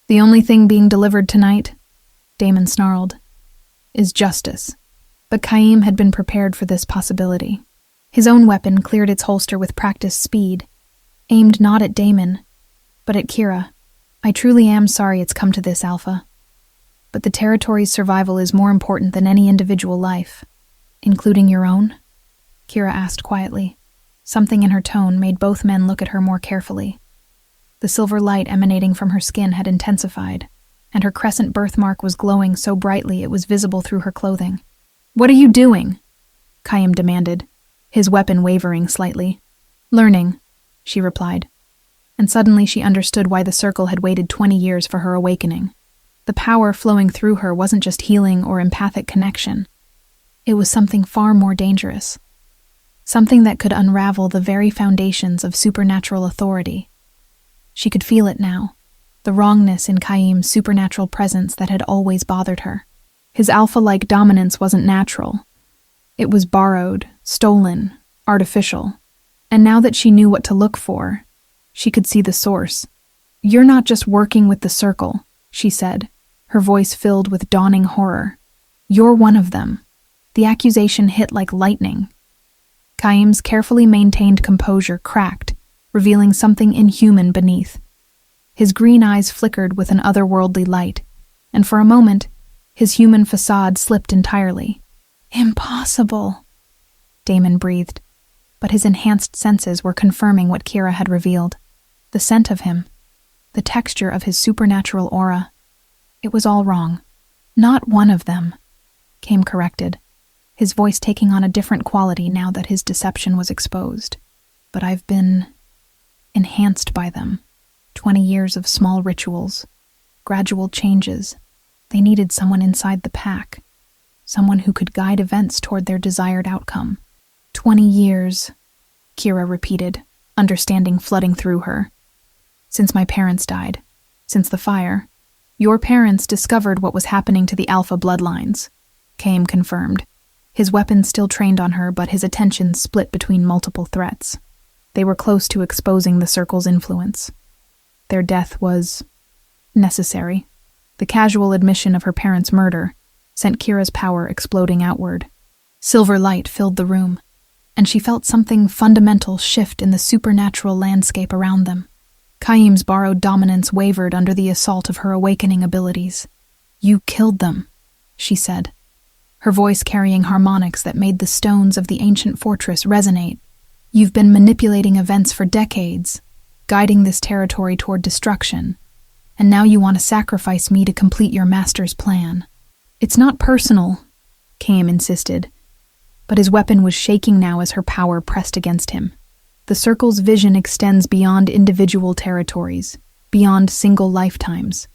"The only thing being delivered tonight?" Damon snarled, is justice. But Chaim had been prepared for this possibility. His own weapon cleared its holster with practiced speed, aimed not at Damon, but at Kira. I truly am sorry it's come to this, Alpha. But the territory's survival is more important than any individual life. Including your own? Kira asked quietly. Something in her tone made both men look at her more carefully. The silver light emanating from her skin had intensified, and her crescent birthmark was glowing so brightly it was visible through her clothing. What are you doing? Chaim demanded, his weapon wavering slightly. Learning, she replied. And suddenly she understood why the circle had waited 20 years for her awakening. The power flowing through her wasn't just healing or empathic connection. It was something far more dangerous. Something that could unravel the very foundations of supernatural authority. She could feel it now, the wrongness in Chaim's supernatural presence that had always bothered her. His alpha-like dominance wasn't natural. It was borrowed, stolen, artificial. And now that she knew what to look for, she could see the source. You're not just working with the circle, she said, her voice filled with dawning horror. You're one of them. The accusation hit like lightning. Chaim's carefully maintained composure cracked, revealing something inhuman beneath. His green eyes flickered with an otherworldly light, and for a moment, his human facade slipped entirely. Impossible, Damon breathed, but his enhanced senses were confirming what Kira had revealed. The scent of him, the texture of his supernatural aura. It was all wrong. Not one of them, came corrected, his voice taking on a different quality now that his deception was exposed. But I've been enhanced by them. 20 years of small rituals, gradual changes. They needed someone inside the pack, someone who could guide events toward their desired outcome. 20 years, Kira repeated, understanding flooding through her. Since my parents died, since the fire, your parents discovered what was happening to the Alpha bloodlines, Chaim confirmed. His weapon still trained on her, but his attention split between multiple threats. They were close to exposing the Circle's influence. Their death was necessary. The casual admission of her parents' murder sent Kira's power exploding outward. Silver light filled the room, and she felt something fundamental shift in the supernatural landscape around them. Chaim's borrowed dominance wavered under the assault of her awakening abilities. You killed them, she said, her voice carrying harmonics that made the stones of the ancient fortress resonate. You've been manipulating events for decades, guiding this territory toward destruction, and now you want to sacrifice me to complete your master's plan. It's not personal, Chaim insisted, but his weapon was shaking now as her power pressed against him. The Circle's vision extends beyond individual territories, beyond single lifetimes.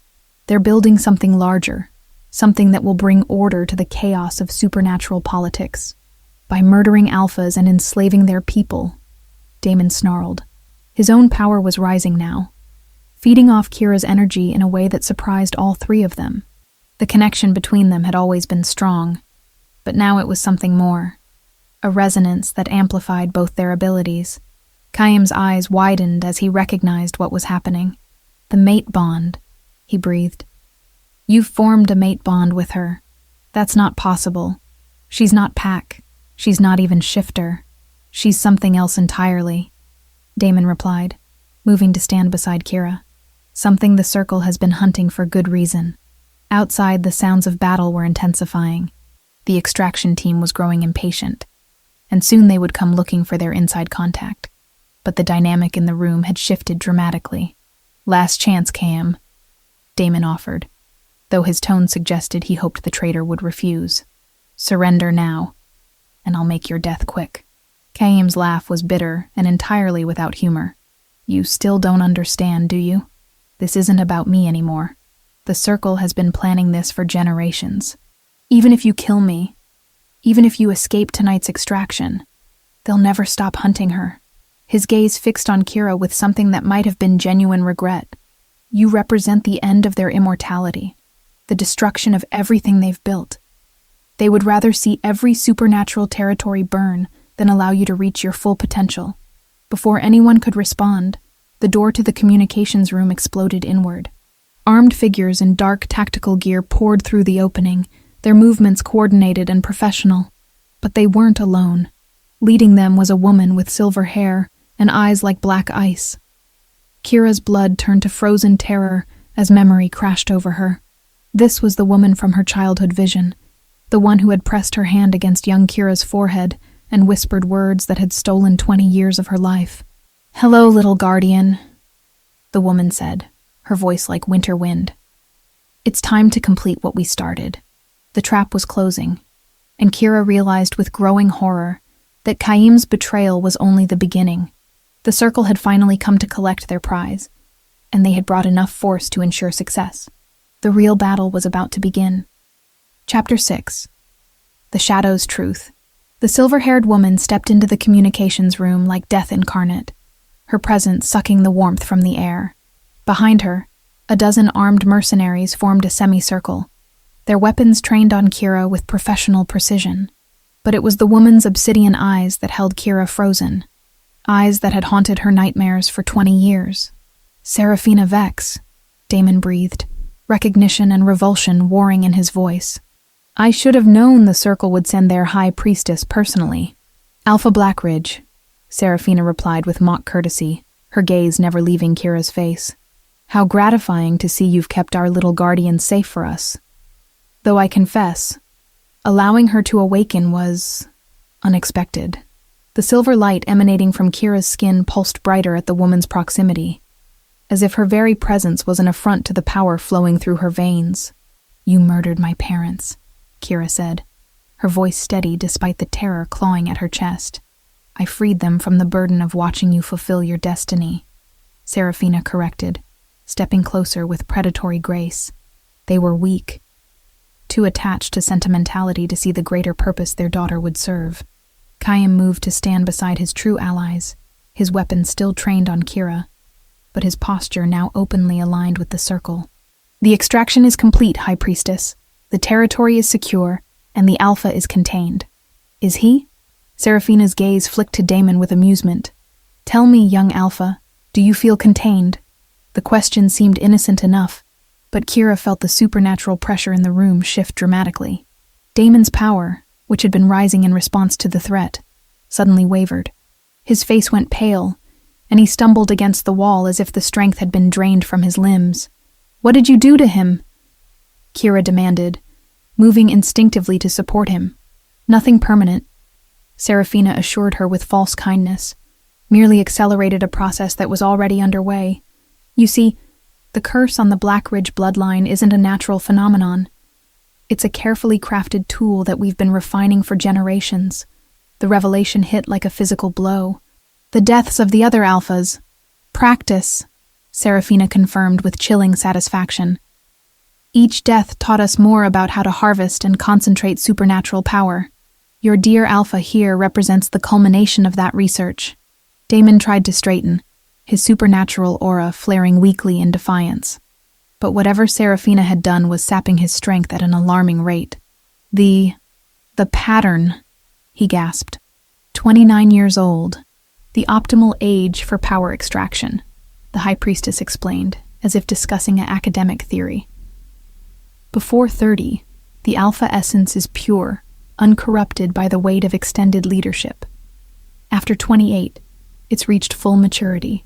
They're building something larger, something that will bring order to the chaos of supernatural politics. By murdering alphas and enslaving their people, Damon snarled. His own power was rising now, feeding off Kira's energy in a way that surprised all three of them. The connection between them had always been strong, but now it was something more, a resonance that amplified both their abilities. Chaim's eyes widened as he recognized what was happening. The mate bond, he breathed. You've formed a mate bond with her. That's not possible. She's not Pack. She's not even Shifter. She's something else entirely, Damon replied, moving to stand beside Kira. Something the Circle has been hunting for good reason. Outside, the sounds of battle were intensifying. The extraction team was growing impatient, and soon they would come looking for their inside contact. But the dynamic in the room had shifted dramatically. Last chance, Chaim, Damon offered, though his tone suggested he hoped the traitor would refuse. Surrender now, and I'll make your death quick. Chaim's laugh was bitter and entirely without humor. You still don't understand, do you? This isn't about me anymore. The Circle has been planning this for generations. Even if you kill me, even if you escape tonight's extraction, they'll never stop hunting her. His gaze fixed on Kira with something that might have been genuine regret. You represent the end of their immortality, the destruction of everything they've built. They would rather see every supernatural territory burn than allow you to reach your full potential. Before anyone could respond, the door to the communications room exploded inward. Armed figures in dark tactical gear poured through the opening, their movements coordinated and professional. But they weren't alone. Leading them was a woman with silver hair and eyes like black ice. Kira's blood turned to frozen terror as memory crashed over her. This was the woman from her childhood vision, the one who had pressed her hand against young Kira's forehead and whispered words that had stolen 20 years of her life. "Hello, little guardian," the woman said, her voice like winter wind. "It's time to complete what we started." The trap was closing, and Kira realized with growing horror that Qaim's betrayal was only the beginning. The circle had finally come to collect their prize, and they had brought enough force to ensure success. The real battle was about to begin. Chapter 6. The Shadow's Truth. The silver-haired woman stepped into the communications room like death incarnate, her presence sucking the warmth from the air. Behind her, a dozen armed mercenaries formed a semicircle, their weapons trained on Kira with professional precision. But it was the woman's obsidian eyes that held Kira frozen, eyes that had haunted her nightmares for 20 years. "Seraphina Vex," Damon breathed, recognition and revulsion warring in his voice. "I should have known the circle would send their high priestess personally." "Alpha Blackridge," Seraphina replied with mock courtesy, her gaze never leaving Kira's face. "How gratifying to see you've kept our little guardian safe for us. Though I confess, allowing her to awaken was unexpected." The silver light emanating from Kira's skin pulsed brighter at the woman's proximity, as if her very presence was an affront to the power flowing through her veins. "You murdered my parents," Kira said, her voice steady despite the terror clawing at her chest. "I freed them from the burden of watching you fulfill your destiny," Seraphina corrected, stepping closer with predatory grace. "They were weak, too attached to sentimentality to see the greater purpose their daughter would serve." Qaim moved to stand beside his true allies, his weapon still trained on Kira, but his posture now openly aligned with the circle. "The extraction is complete, High Priestess. The territory is secure, and the Alpha is contained." "Is he?" Seraphina's gaze flicked to Damon with amusement. "Tell me, young Alpha, do you feel contained?" The question seemed innocent enough, but Kira felt the supernatural pressure in the room shift dramatically. Damon's power, which had been rising in response to the threat, suddenly wavered. His face went pale, and he stumbled against the wall as if the strength had been drained from his limbs. "What did you do to him?" Kira demanded, moving instinctively to support him. "Nothing permanent," Seraphina assured her with false kindness, "merely accelerated a process that was already underway. You see, the curse on the Blackridge bloodline isn't a natural phenomenon. It's a carefully crafted tool that we've been refining for generations." The revelation hit like a physical blow. "The deaths of the other Alphas." "Practice," Seraphina confirmed with chilling satisfaction. "Each death taught us more about how to harvest and concentrate supernatural power. Your dear Alpha here represents the culmination of that research." Damon tried to straighten, his supernatural aura flaring weakly in defiance. But whatever Seraphina had done was sapping his strength at an alarming rate. The pattern," he gasped. 29 years old. "The optimal age for power extraction," the High Priestess explained, as if discussing an academic theory. "Before 30, the Alpha essence is pure, uncorrupted by the weight of extended leadership. After 28, it's reached full maturity.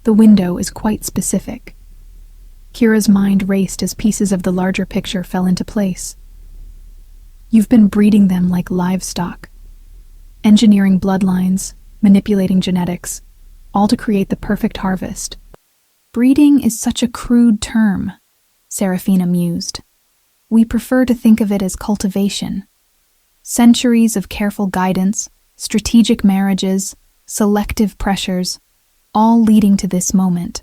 The window is quite specific." Kira's mind raced as pieces of the larger picture fell into place. "You've been breeding them like livestock, engineering bloodlines, manipulating genetics, all to create the perfect harvest." "Breeding is such a crude term," Seraphina mused. "We prefer to think of it as cultivation. Centuries of careful guidance, strategic marriages, selective pressures, all leading to this moment."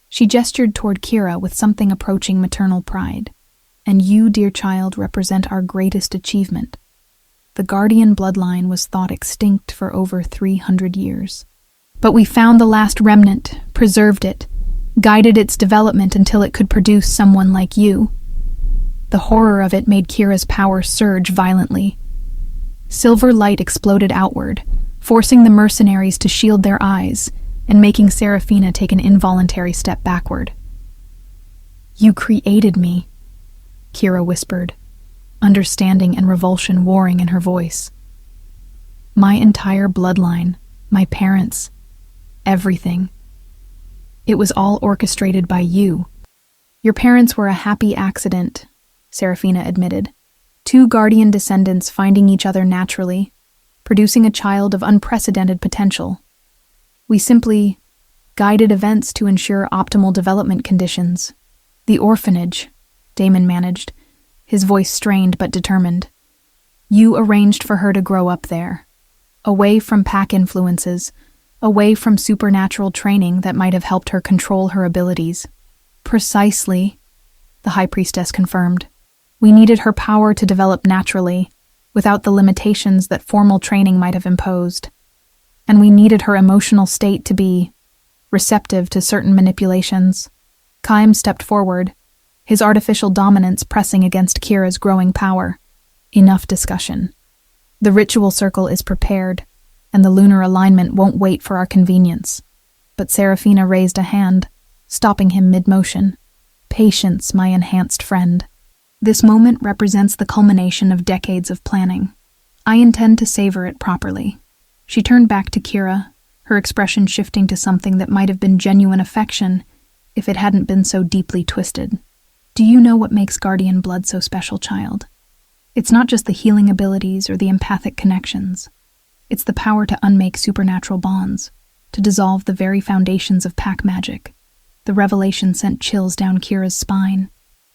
She gestured toward Kira with something approaching maternal pride. "And you, dear child, represent our greatest achievement. The Guardian bloodline was thought extinct for over 300 years. But we found the last remnant, preserved it, guided its development until it could produce someone like you." The horror of it made Kira's power surge violently. Silver light exploded outward, forcing the mercenaries to shield their eyes, and making Seraphina take an involuntary step backward. You created me, Kira whispered, understanding and revulsion warring in her voice. My entire bloodline, my parents, everything. It was all orchestrated by you. Your parents were a happy accident, Serafina admitted. Two guardian descendants finding each other naturally, producing a child of unprecedented potential. We simply guided events to ensure optimal development conditions. The orphanage, Damon managed, his voice strained but determined. You arranged for her to grow up there, away from pack influences, away from supernatural training that might have helped her control her abilities. Precisely, the High Priestess confirmed. We needed her power to develop naturally, without the limitations that formal training might have imposed. And we needed her emotional state to be receptive to certain manipulations. Chaim stepped forward, his artificial dominance pressing against Kira's growing power. Enough discussion. The ritual circle is prepared, and the lunar alignment won't wait for our convenience. But Serafina raised a hand, stopping him mid-motion. Patience, my enhanced friend. This moment represents the culmination of decades of planning. I intend to savor it properly. She turned back to Kira, her expression shifting to something that might have been genuine affection if it hadn't been so deeply twisted. Do you know what makes guardian blood so special, child? It's not just the healing abilities or the empathic connections. It's the power to unmake supernatural bonds, to dissolve the very foundations of pack magic. The revelation sent chills down Kira's spine.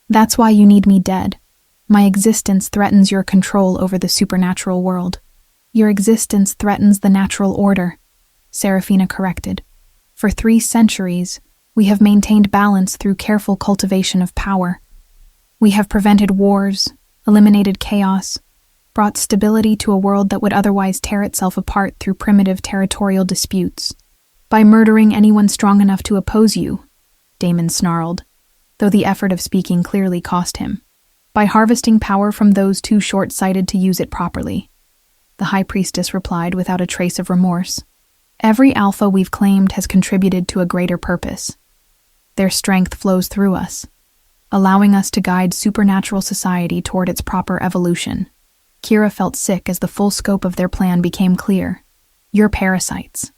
That's why you need me dead. My existence threatens your control over the supernatural world. Your existence threatens the natural order, Serafina corrected. For 3 centuries, we have maintained balance through careful cultivation of power. We have prevented wars, eliminated chaos, brought stability to a world that would otherwise tear itself apart through primitive territorial disputes. By murdering anyone strong enough to oppose you, Damon snarled, though the effort of speaking clearly cost him. By harvesting power from those too short-sighted to use it properly, the High Priestess replied without a trace of remorse. Every alpha we've claimed has contributed to a greater purpose. Their strength flows through us, allowing us to guide supernatural society toward its proper evolution. Kira felt sick as the full scope of their plan became clear. You're parasites.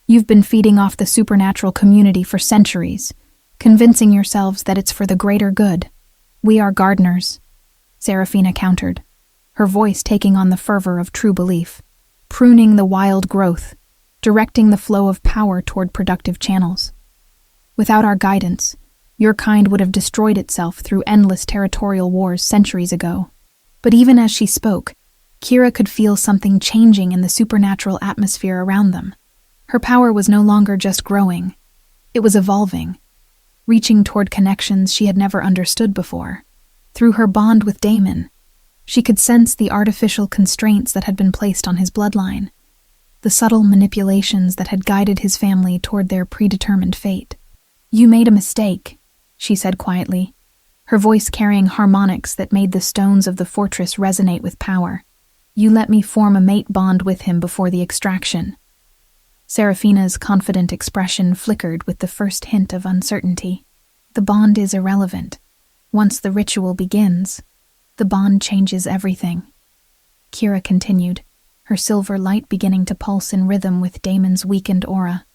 You've been feeding off the supernatural community for centuries, convincing yourselves that it's for the greater good. We are gardeners, Serafina countered, her voice taking on the fervor of true belief, pruning the wild growth, directing the flow of power toward productive channels. Without our guidance, your kind would have destroyed itself through endless territorial wars centuries ago. But even as she spoke, Kira could feel something changing in the supernatural atmosphere around them. Her power was no longer just growing. It was evolving, reaching toward connections she had never understood before. Through her bond with Damon, she could sense the artificial constraints that had been placed on his bloodline, the subtle manipulations that had guided his family toward their predetermined fate. You made a mistake, she said quietly, her voice carrying harmonics that made the stones of the fortress resonate with power. You let me form a mate bond with him before the extraction. Serafina's confident expression flickered with the first hint of uncertainty. The bond is irrelevant. Once the ritual begins, the bond changes everything. Kira continued, her silver light beginning to pulse in rhythm with Damon's weakened aura.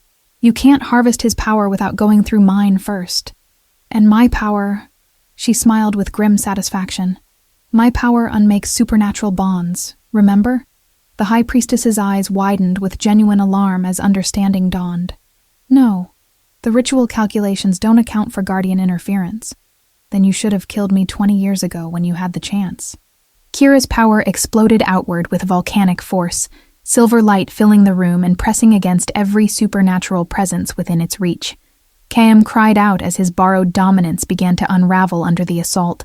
You can't harvest his power without going through mine first. And my power, she smiled with grim satisfaction. My power unmakes supernatural bonds, remember? The High Priestess's eyes widened with genuine alarm as understanding dawned. No, the ritual calculations don't account for guardian interference. Then you should have killed me 20 years ago when you had the chance. Kira's power exploded outward with volcanic force, silver light filling the room and pressing against every supernatural presence within its reach. Chaim cried out as his borrowed dominance began to unravel under the assault,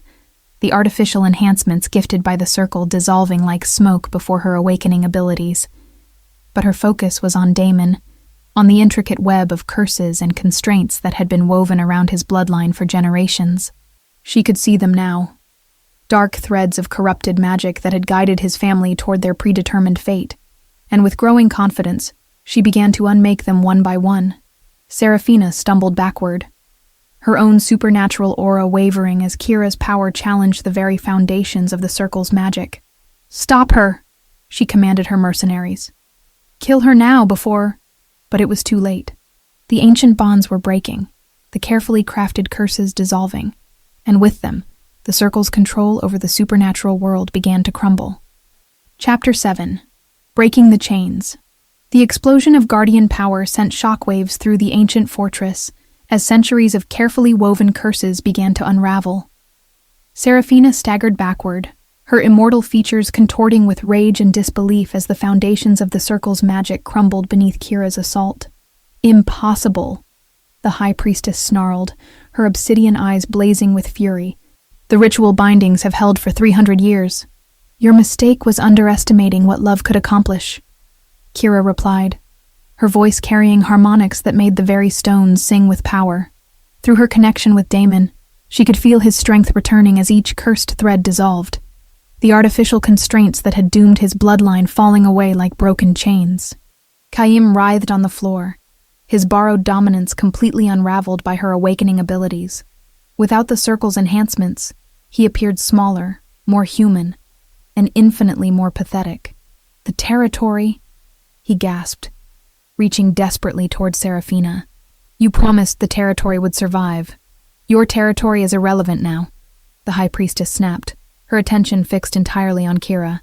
the artificial enhancements gifted by the circle dissolving like smoke before her awakening abilities. But her focus was on Damon, on the intricate web of curses and constraints that had been woven around his bloodline for generations. She could see them now, dark threads of corrupted magic that had guided his family toward their predetermined fate, and with growing confidence, she began to unmake them one by one. Serafina stumbled backward, her own supernatural aura wavering as Kira's power challenged the very foundations of the circle's magic. "Stop her!" she commanded her mercenaries. "Kill her now before—" But it was too late. The ancient bonds were breaking, the carefully crafted curses dissolving, and with them, the circle's control over the supernatural world began to crumble. Chapter 7. Breaking the Chains. The explosion of guardian power sent shockwaves through the ancient fortress as centuries of carefully woven curses began to unravel. Seraphina staggered backward, her immortal features contorting with rage and disbelief as the foundations of the circle's magic crumbled beneath Kira's assault. "Impossible!" the high priestess snarled, her obsidian eyes blazing with fury. "The ritual bindings have held for 300 years. Your mistake was underestimating what love could accomplish," Kira replied, her voice carrying harmonics that made the very stones sing with power. Through her connection with Damon, she could feel his strength returning as each cursed thread dissolved, the artificial constraints that had doomed his bloodline falling away like broken chains. Qaim writhed on the floor, his borrowed dominance completely unraveled by her awakening abilities. Without the circle's enhancements, he appeared smaller, more human, and infinitely more pathetic. "The territory," he gasped, reaching desperately toward Seraphina. "You promised the territory would survive. Your territory is irrelevant now," the high priestess snapped, her attention fixed entirely on Kira.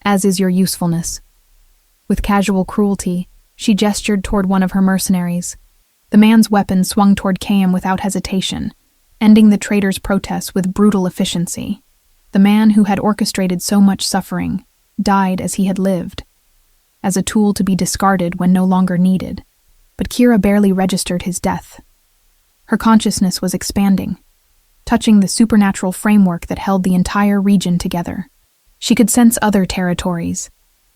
"As is your usefulness." With casual cruelty, she gestured toward one of her mercenaries. The man's weapon swung toward Qaim without hesitation, ending the traitor's protests with brutal efficiency. The man who had orchestrated so much suffering died as he had lived, as a tool to be discarded when no longer needed. But Kira barely registered his death. Her consciousness was expanding, touching the supernatural framework that held the entire region together. She could sense other territories,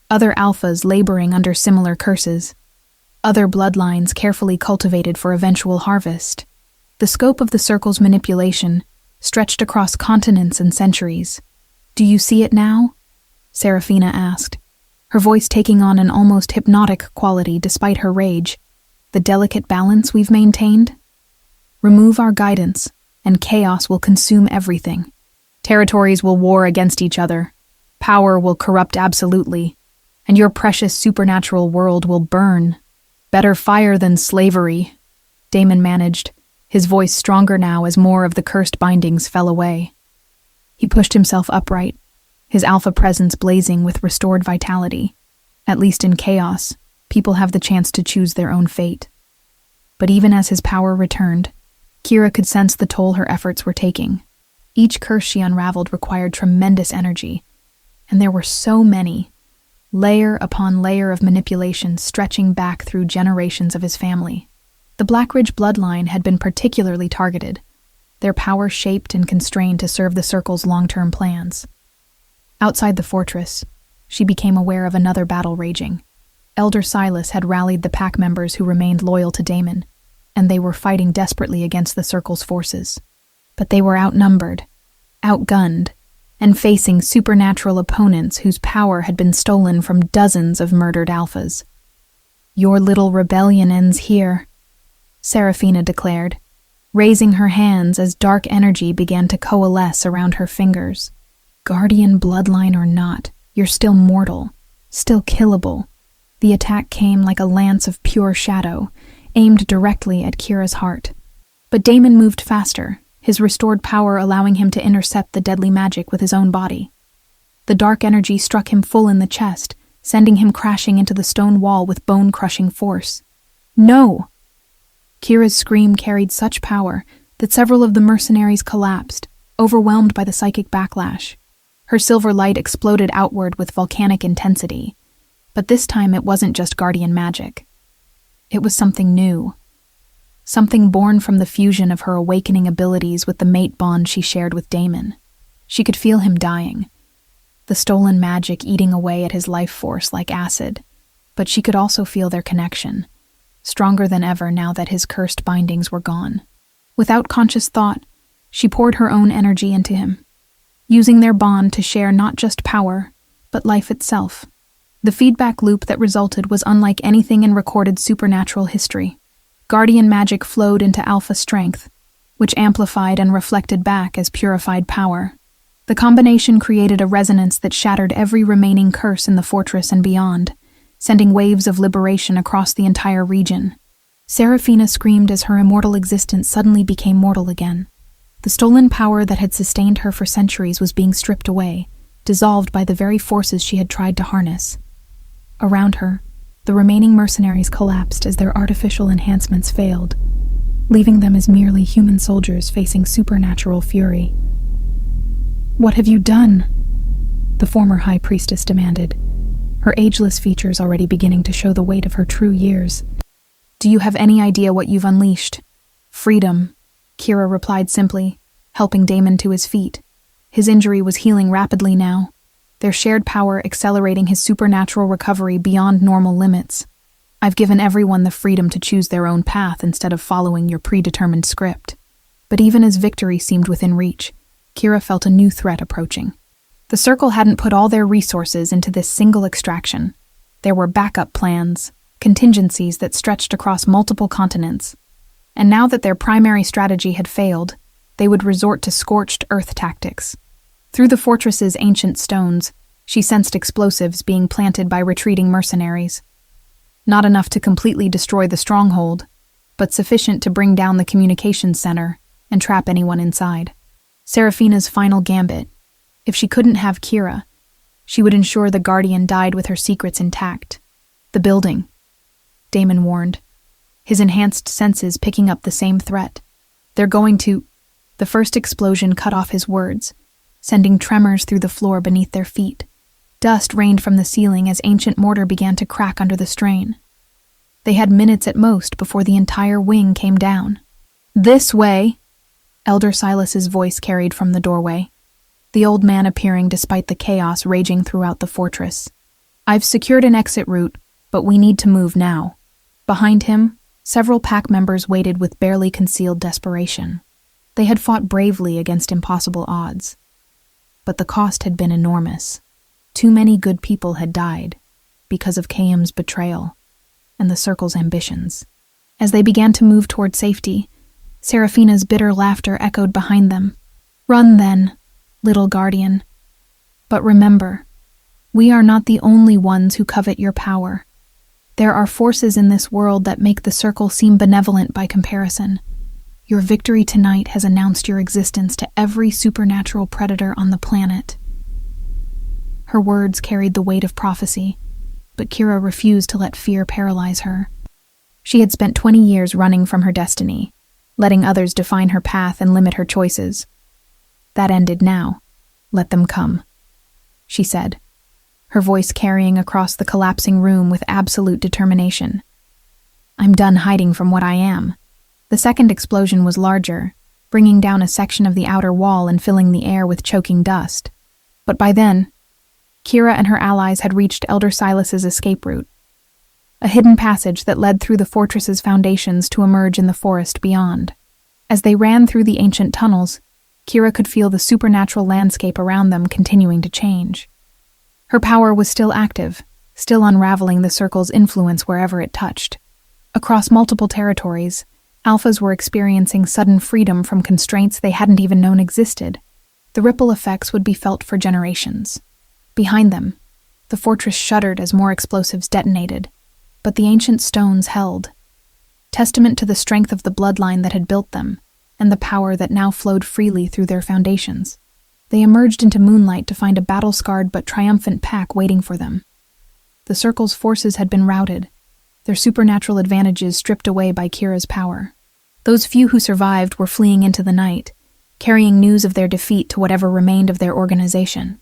other alphas laboring under similar curses, other bloodlines carefully cultivated for eventual harvest. The scope of the circle's manipulation stretched across continents and centuries. "Do you see it now?" Seraphina asked, her voice taking on an almost hypnotic quality despite her rage. "The delicate balance we've maintained? Remove our guidance, and chaos will consume everything. Territories will war against each other, power will corrupt absolutely, and your precious supernatural world will burn. Better fire than slavery," Damon managed, his voice stronger now as more of the cursed bindings fell away. He pushed himself upright, his alpha presence blazing with restored vitality. At least in chaos, people have the chance to choose their own fate. But even as his power returned, Kira could sense the toll her efforts were taking. Each curse she unraveled required tremendous energy, and there were so many, layer upon layer of manipulation stretching back through generations of his family. The Blackridge bloodline had been particularly targeted, their power shaped and constrained to serve the Circle's long-term plans. Outside the fortress, she became aware of another battle raging. Elder Silas had rallied the pack members who remained loyal to Damon, and they were fighting desperately against the Circle's forces. But they were outnumbered, outgunned, and facing supernatural opponents whose power had been stolen from dozens of murdered alphas. "Your little rebellion ends here," Seraphina declared, raising her hands as dark energy began to coalesce around her fingers. "Guardian bloodline or not, you're still mortal, still killable." The attack came like a lance of pure shadow, aimed directly at Kira's heart. But Damon moved faster, his restored power allowing him to intercept the deadly magic with his own body. The dark energy struck him full in the chest, sending him crashing into the stone wall with bone-crushing force. "No!" Kira's scream carried such power that several of the mercenaries collapsed, overwhelmed by the psychic backlash. Her silver light exploded outward with volcanic intensity. But this time it wasn't just guardian magic. It was something new. Something born from the fusion of her awakening abilities with the mate bond she shared with Damon. She could feel him dying, the stolen magic eating away at his life force like acid, but she could also feel their connection, stronger than ever now that his cursed bindings were gone. Without conscious thought, she poured her own energy into him, using their bond to share not just power, but life itself. The feedback loop that resulted was unlike anything in recorded supernatural history. Guardian magic flowed into alpha strength, which amplified and reflected back as purified power. The combination created a resonance that shattered every remaining curse in the fortress and beyond, sending waves of liberation across the entire region. Seraphina screamed as her immortal existence suddenly became mortal again. The stolen power that had sustained her for centuries was being stripped away, dissolved by the very forces she had tried to harness. Around her, the remaining mercenaries collapsed as their artificial enhancements failed, leaving them as merely human soldiers facing supernatural fury. "What have you done?" the former high priestess demanded, her ageless features already beginning to show the weight of her true years. "Do you have any idea what you've unleashed?" "Freedom," Kira replied simply, helping Damon to his feet. His injury was healing rapidly now, their shared power accelerating his supernatural recovery beyond normal limits. "I've given everyone the freedom to choose their own path instead of following your predetermined script." But even as victory seemed within reach, Kira felt a new threat approaching. The Circle hadn't put all their resources into this single extraction. There were backup plans, contingencies that stretched across multiple continents. And now that their primary strategy had failed, they would resort to scorched earth tactics. Through the fortress's ancient stones, she sensed explosives being planted by retreating mercenaries. Not enough to completely destroy the stronghold, but sufficient to bring down the communications center and trap anyone inside. Seraphina's final gambit. If she couldn't have Kira, she would ensure the Guardian died with her secrets intact. "The building," Damon warned, his enhanced senses picking up the same threat. "They're going to—" The first explosion cut off his words, sending tremors through the floor beneath their feet. Dust rained from the ceiling as ancient mortar began to crack under the strain. They had minutes at most before the entire wing came down. "This way!" Elder Silas's voice carried from the doorway, the old man appearing despite the chaos raging throughout the fortress. "I've secured an exit route, but we need to move now." Behind him, several pack members waited with barely concealed desperation. They had fought bravely against impossible odds. But the cost had been enormous. Too many good people had died because of Kayam's betrayal and the Circle's ambitions. As they began to move toward safety, Seraphina's bitter laughter echoed behind them. "Run then, little Guardian. But remember, we are not the only ones who covet your power. There are forces in this world that make the Circle seem benevolent by comparison. Your victory tonight has announced your existence to every supernatural predator on the planet." Her words carried the weight of prophecy, but Kira refused to let fear paralyze her. She had spent 20 years running from her destiny, letting others define her path and limit her choices. That ended now. "Let them come," she said, her voice carrying across the collapsing room with absolute determination. "I'm done hiding from what I am." The second explosion was larger, bringing down a section of the outer wall and filling the air with choking dust. But by then, Kira and her allies had reached Elder Silas's escape route, a hidden passage that led through the fortress's foundations to emerge in the forest beyond. As they ran through the ancient tunnels, Kira could feel the supernatural landscape around them continuing to change. Her power was still active, still unraveling the Circle's influence wherever it touched. Across multiple territories, Alphas were experiencing sudden freedom from constraints they hadn't even known existed. The ripple effects would be felt for generations. Behind them, the fortress shuddered as more explosives detonated, but the ancient stones held, testament to the strength of the bloodline that had built them and the power that now flowed freely through their foundations. They emerged into moonlight to find a battle-scarred but triumphant pack waiting for them. The Circle's forces had been routed, their supernatural advantages stripped away by Kira's power. Those few who survived were fleeing into the night, carrying news of their defeat to whatever remained of their organization.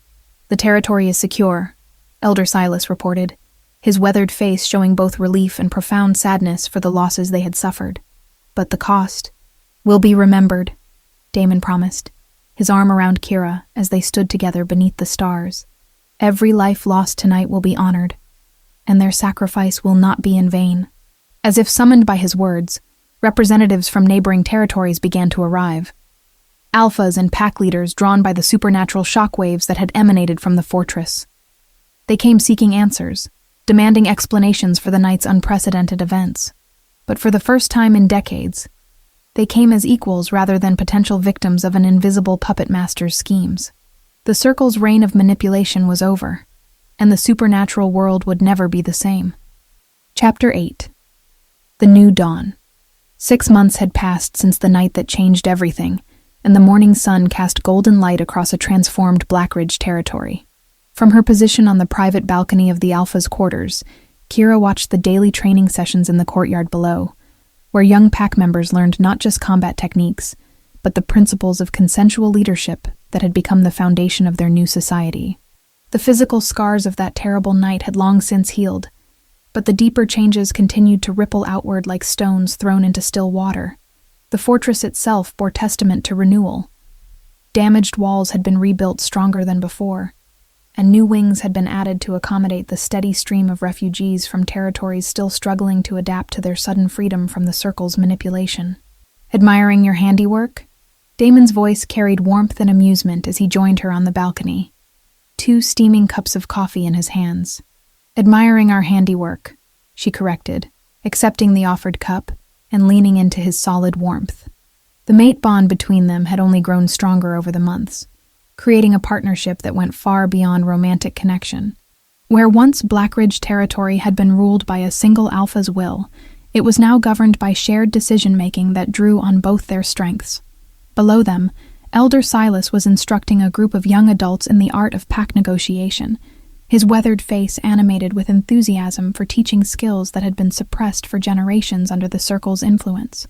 "The territory is secure," Elder Silas reported, his weathered face showing both relief and profound sadness for the losses they had suffered. "But the cost will be remembered," Damon promised, his arm around Kira as they stood together beneath the stars. "Every life lost tonight will be honored, and their sacrifice will not be in vain." As if summoned by his words, representatives from neighboring territories began to arrive. Alphas and pack leaders drawn by the supernatural shockwaves that had emanated from the fortress. They came seeking answers, demanding explanations for the night's unprecedented events. But for the first time in decades, They came as equals rather than potential victims of an invisible puppet master's schemes. The Circle's reign of manipulation was over, and the supernatural world would never be the same. Chapter 8. The New Dawn. 6 months had passed since the night that changed everything, and the morning sun cast golden light across a transformed Blackridge territory. From her position on the private balcony of the Alpha's quarters, Kira watched the daily training sessions in the courtyard below, where young pack members learned not just combat techniques, but the principles of consensual leadership that had become the foundation of their new society. The physical scars of that terrible night had long since healed, but the deeper changes continued to ripple outward like stones thrown into still water. The fortress itself bore testament to renewal. Damaged walls had been rebuilt stronger than before, and new wings had been added to accommodate the steady stream of refugees from territories still struggling to adapt to their sudden freedom from the Circle's manipulation. "Admiring your handiwork?" Damon's voice carried warmth and amusement as he joined her on the balcony, 2 steaming cups of coffee in his hands. "Admiring our handiwork," she corrected, accepting the offered cup and leaning into his solid warmth. The mate bond between them had only grown stronger over the months, creating a partnership that went far beyond romantic connection. Where once Blackridge territory had been ruled by a single Alpha's will, it was now governed by shared decision-making that drew on both their strengths. Below them, Elder Silas was instructing a group of young adults in the art of pack negotiation, his weathered face animated with enthusiasm for teaching skills that had been suppressed for generations under the Circle's influence.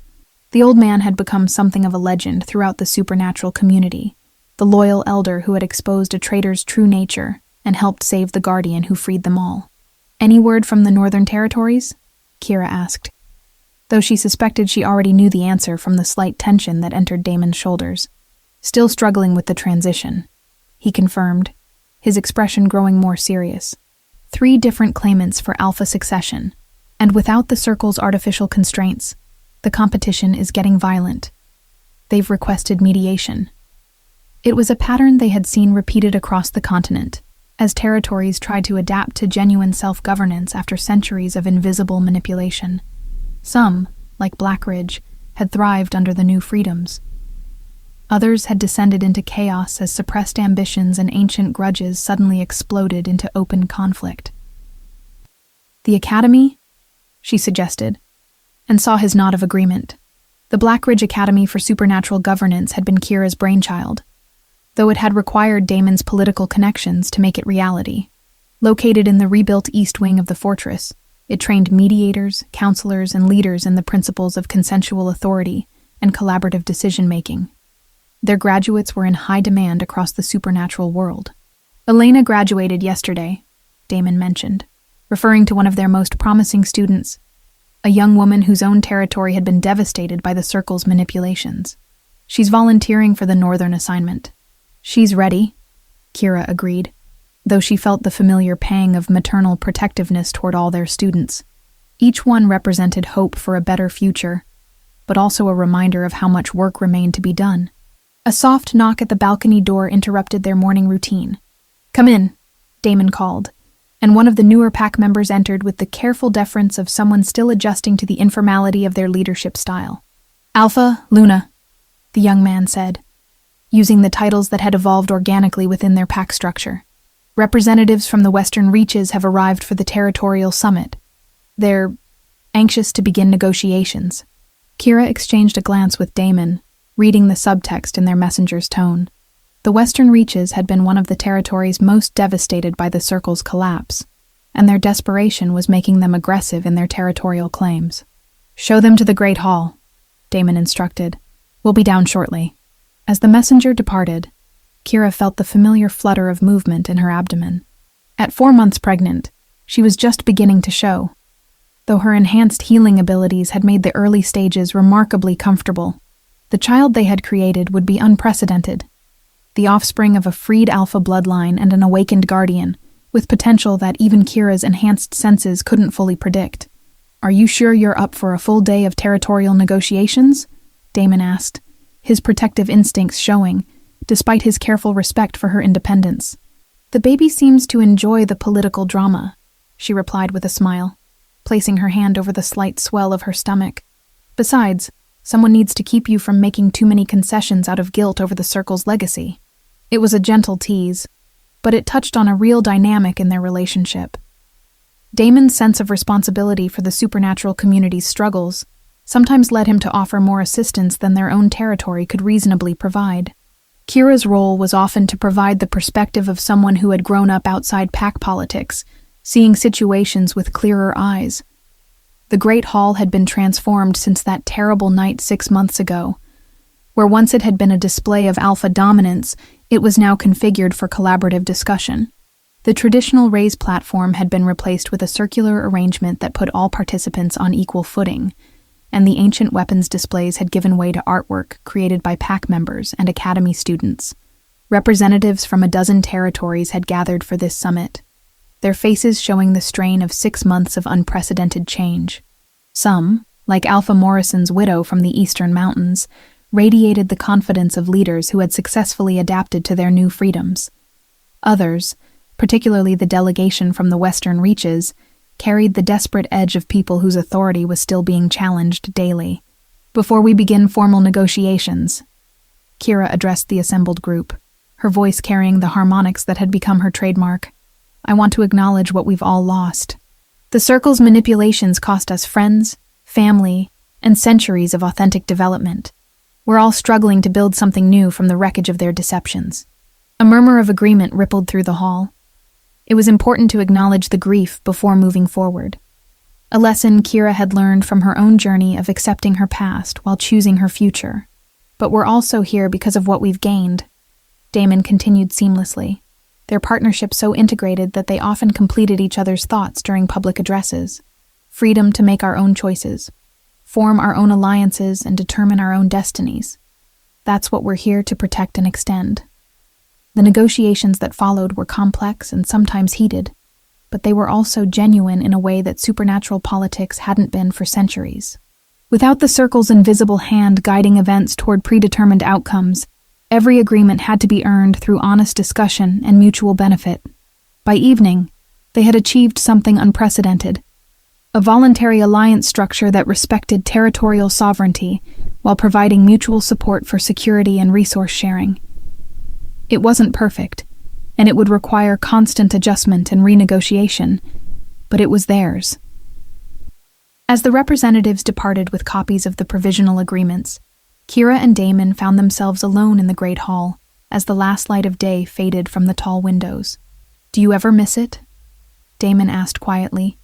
The old man had become something of a legend throughout the supernatural community, the loyal elder who had exposed a traitor's true nature and helped save the guardian who freed them all. "Any word from the Northern Territories?" Kira asked, though she suspected she already knew the answer from the slight tension that entered Damon's shoulders. "Still struggling with the transition," he confirmed, his expression growing more serious. 3 different claimants for Alpha succession, and without the Circle's artificial constraints, the competition is getting violent. They've requested mediation. It was a pattern they had seen repeated across the continent, as territories tried to adapt to genuine self-governance after centuries of invisible manipulation. Some, like Blackridge, had thrived under the new freedoms. Others had descended into chaos as suppressed ambitions and ancient grudges suddenly exploded into open conflict. "The Academy?" she suggested, and saw his nod of agreement. The Blackridge Academy for Supernatural Governance had been Kira's brainchild, though it had required Damon's political connections to make it reality. Located in the rebuilt east wing of the fortress, it trained mediators, counselors, and leaders in the principles of consensual authority and collaborative decision-making. Their graduates were in high demand across the supernatural world. "Elena graduated yesterday," Damon mentioned, referring to one of their most promising students, a young woman whose own territory had been devastated by the Circle's manipulations. "She's volunteering for the Northern assignment." "She's ready," Kira agreed, though she felt the familiar pang of maternal protectiveness toward all their students. Each one represented hope for a better future, but also a reminder of how much work remained to be done. A soft knock at the balcony door interrupted their morning routine. "Come in," Damon called, and one of the newer pack members entered with the careful deference of someone still adjusting to the informality of their leadership style. "Alpha, Luna," the young man said, using the titles that had evolved organically within their pack structure. "Representatives from the Western Reaches have arrived for the territorial summit. They're anxious to begin negotiations." Kira exchanged a glance with Damon, reading the subtext in their messenger's tone. The Western Reaches had been one of the territories most devastated by the Circle's collapse, and their desperation was making them aggressive in their territorial claims. "Show them to the Great Hall," Damon instructed. "We'll be down shortly." As the messenger departed, Kira felt the familiar flutter of movement in her abdomen. At 4 months pregnant, she was just beginning to show, though her enhanced healing abilities had made the early stages remarkably comfortable. The child they had created would be unprecedented, the offspring of a freed Alpha bloodline and an awakened guardian, with potential that even Kira's enhanced senses couldn't fully predict. "Are you sure you're up for a full day of territorial negotiations?" Damon asked, his protective instincts showing, despite his careful respect for her independence. "The baby seems to enjoy the political drama," she replied with a smile, placing her hand over the slight swell of her stomach. "Besides, Someone needs to keep you from making too many concessions out of guilt over the Circle's legacy. It was a gentle tease, but it touched on a real dynamic in their relationship. Damon's sense of responsibility for the supernatural community's struggles sometimes led him to offer more assistance than their own territory could reasonably provide. Kira's role was often to provide the perspective of someone who had grown up outside pack politics, seeing situations with clearer eyes. The Great Hall had been transformed since that terrible night 6 months ago. Where once it had been a display of alpha dominance, it was now configured for collaborative discussion. The traditional raised platform had been replaced with a circular arrangement that put all participants on equal footing, and the ancient weapons displays had given way to artwork created by pack members and academy students. Representatives from a dozen territories had gathered for this summit, their faces showing the strain of 6 months of unprecedented change. Some, like Alpha Morrison's widow from the Eastern Mountains, radiated the confidence of leaders who had successfully adapted to their new freedoms. Others, particularly the delegation from the Western Reaches, carried the desperate edge of people whose authority was still being challenged daily. Before we begin formal negotiations, Kira addressed the assembled group, her voice carrying the harmonics that had become her trademark. I want to acknowledge what we've all lost. The Circle's manipulations cost us friends, family, and centuries of authentic development. We're all struggling to build something new from the wreckage of their deceptions. A murmur of agreement rippled through the hall. It was important to acknowledge the grief before moving forward. A lesson Kira had learned from her own journey of accepting her past while choosing her future. But we're also here because of what we've gained. Damon continued seamlessly, their partnership so integrated that they often completed each other's thoughts during public addresses. Freedom to make our own choices, form our own alliances, and determine our own destinies. That's what we're here to protect and extend. The negotiations that followed were complex and sometimes heated, but they were also genuine in a way that supernatural politics hadn't been for centuries. Without the Circle's invisible hand guiding events toward predetermined outcomes, every agreement had to be earned through honest discussion and mutual benefit. By evening, they had achieved something unprecedented, a voluntary alliance structure that respected territorial sovereignty while providing mutual support for security and resource sharing. It wasn't perfect, and it would require constant adjustment and renegotiation, but it was theirs. As the representatives departed with copies of the provisional agreements, Kira and Damon found themselves alone in the Great Hall as the last light of day faded from the tall windows. "Do you ever miss it?" Damon asked quietly,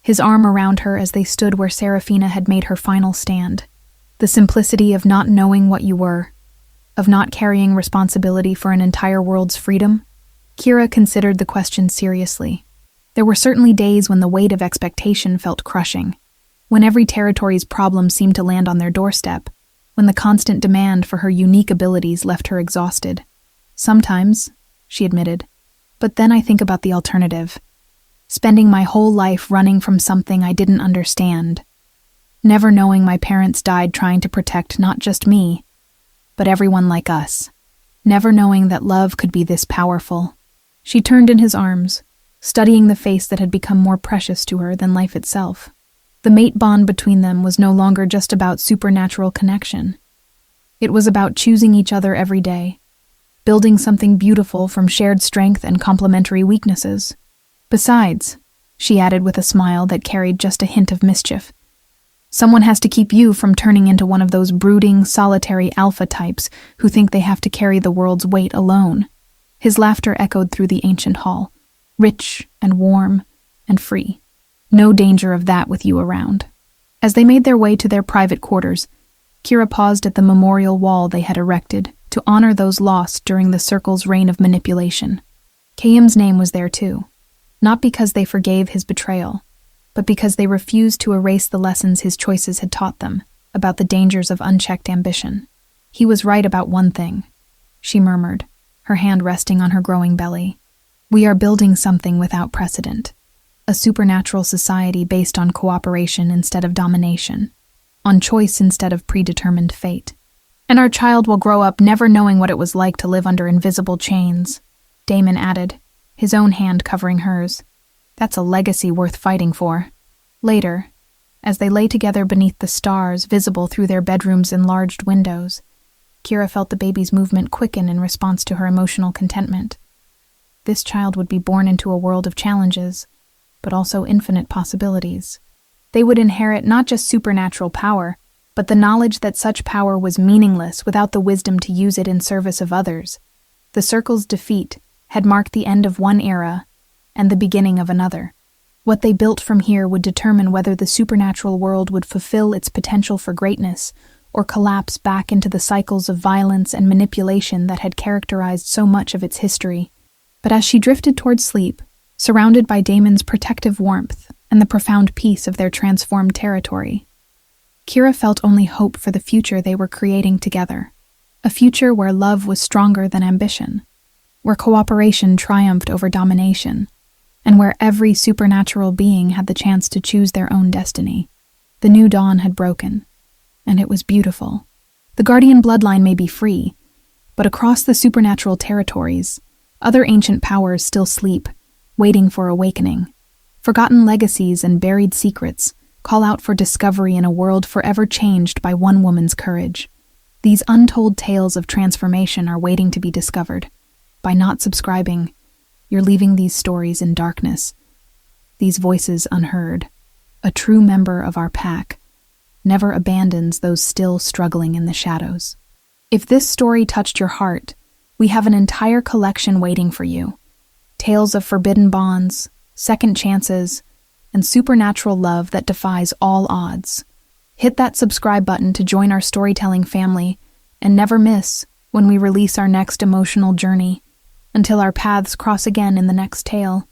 his arm around her as they stood where Seraphina had made her final stand. The simplicity of not knowing what you were, of not carrying responsibility for an entire world's freedom? Kira considered the question seriously. There were certainly days when the weight of expectation felt crushing, when every territory's problem seemed to land on their doorstep, when the constant demand for her unique abilities left her exhausted. Sometimes, she admitted, but then I think about the alternative. Spending my whole life running from something I didn't understand, never knowing my parents died trying to protect not just me, but everyone like us, never knowing that love could be this powerful. She turned in his arms, studying the face that had become more precious to her than life itself. The mate bond between them was no longer just about supernatural connection. It was about choosing each other every day, building something beautiful from shared strength and complementary weaknesses. Besides, she added with a smile that carried just a hint of mischief, someone has to keep you from turning into one of those brooding, solitary alpha types who think they have to carry the world's weight alone. His laughter echoed through the ancient hall, rich and warm and free. No danger of that with you around. As they made their way to their private quarters, Kira paused at the memorial wall they had erected to honor those lost during the Circle's reign of manipulation. Kayim's name was there too, not because they forgave his betrayal, but because they refused to erase the lessons his choices had taught them about the dangers of unchecked ambition. He was right about one thing, she murmured, her hand resting on her growing belly. We are building something without precedent, a supernatural society based on cooperation instead of domination, on choice instead of predetermined fate. And our child will grow up never knowing what it was like to live under invisible chains, Damon added, his own hand covering hers. That's a legacy worth fighting for. Later, As they lay together beneath the stars visible through their bedroom's enlarged windows, Kira felt the baby's movement quicken in response to her emotional contentment. This child would be born into a world of challenges, but also infinite possibilities. They would inherit not just supernatural power, but the knowledge that such power was meaningless without the wisdom to use it in service of others. The circle's defeat had marked the end of one era and the beginning of another. What they built from here would determine whether the supernatural world would fulfill its potential for greatness or collapse back into the cycles of violence and manipulation that had characterized so much of its history. But as she drifted toward sleep, surrounded by Damon's protective warmth and the profound peace of their transformed territory, Kira felt only hope for the future they were creating together. A future where love was stronger than ambition, where cooperation triumphed over domination, and where every supernatural being had the chance to choose their own destiny. The new dawn had broken, and it was beautiful. The Guardian bloodline may be free, but across the supernatural territories, other ancient powers still sleep, waiting for awakening. Forgotten legacies and buried secrets call out for discovery in a world forever changed by one woman's courage. These untold tales of transformation are waiting to be discovered. By not subscribing, you're leaving these stories in darkness, these voices unheard. A true member of our pack never abandons those still struggling in the shadows. If this story touched your heart, we have an entire collection waiting for you. Tales of forbidden bonds, second chances, and supernatural love that defies all odds. Hit that subscribe button to join our storytelling family and never miss when we release our next emotional journey. Until our paths cross again in the next tale.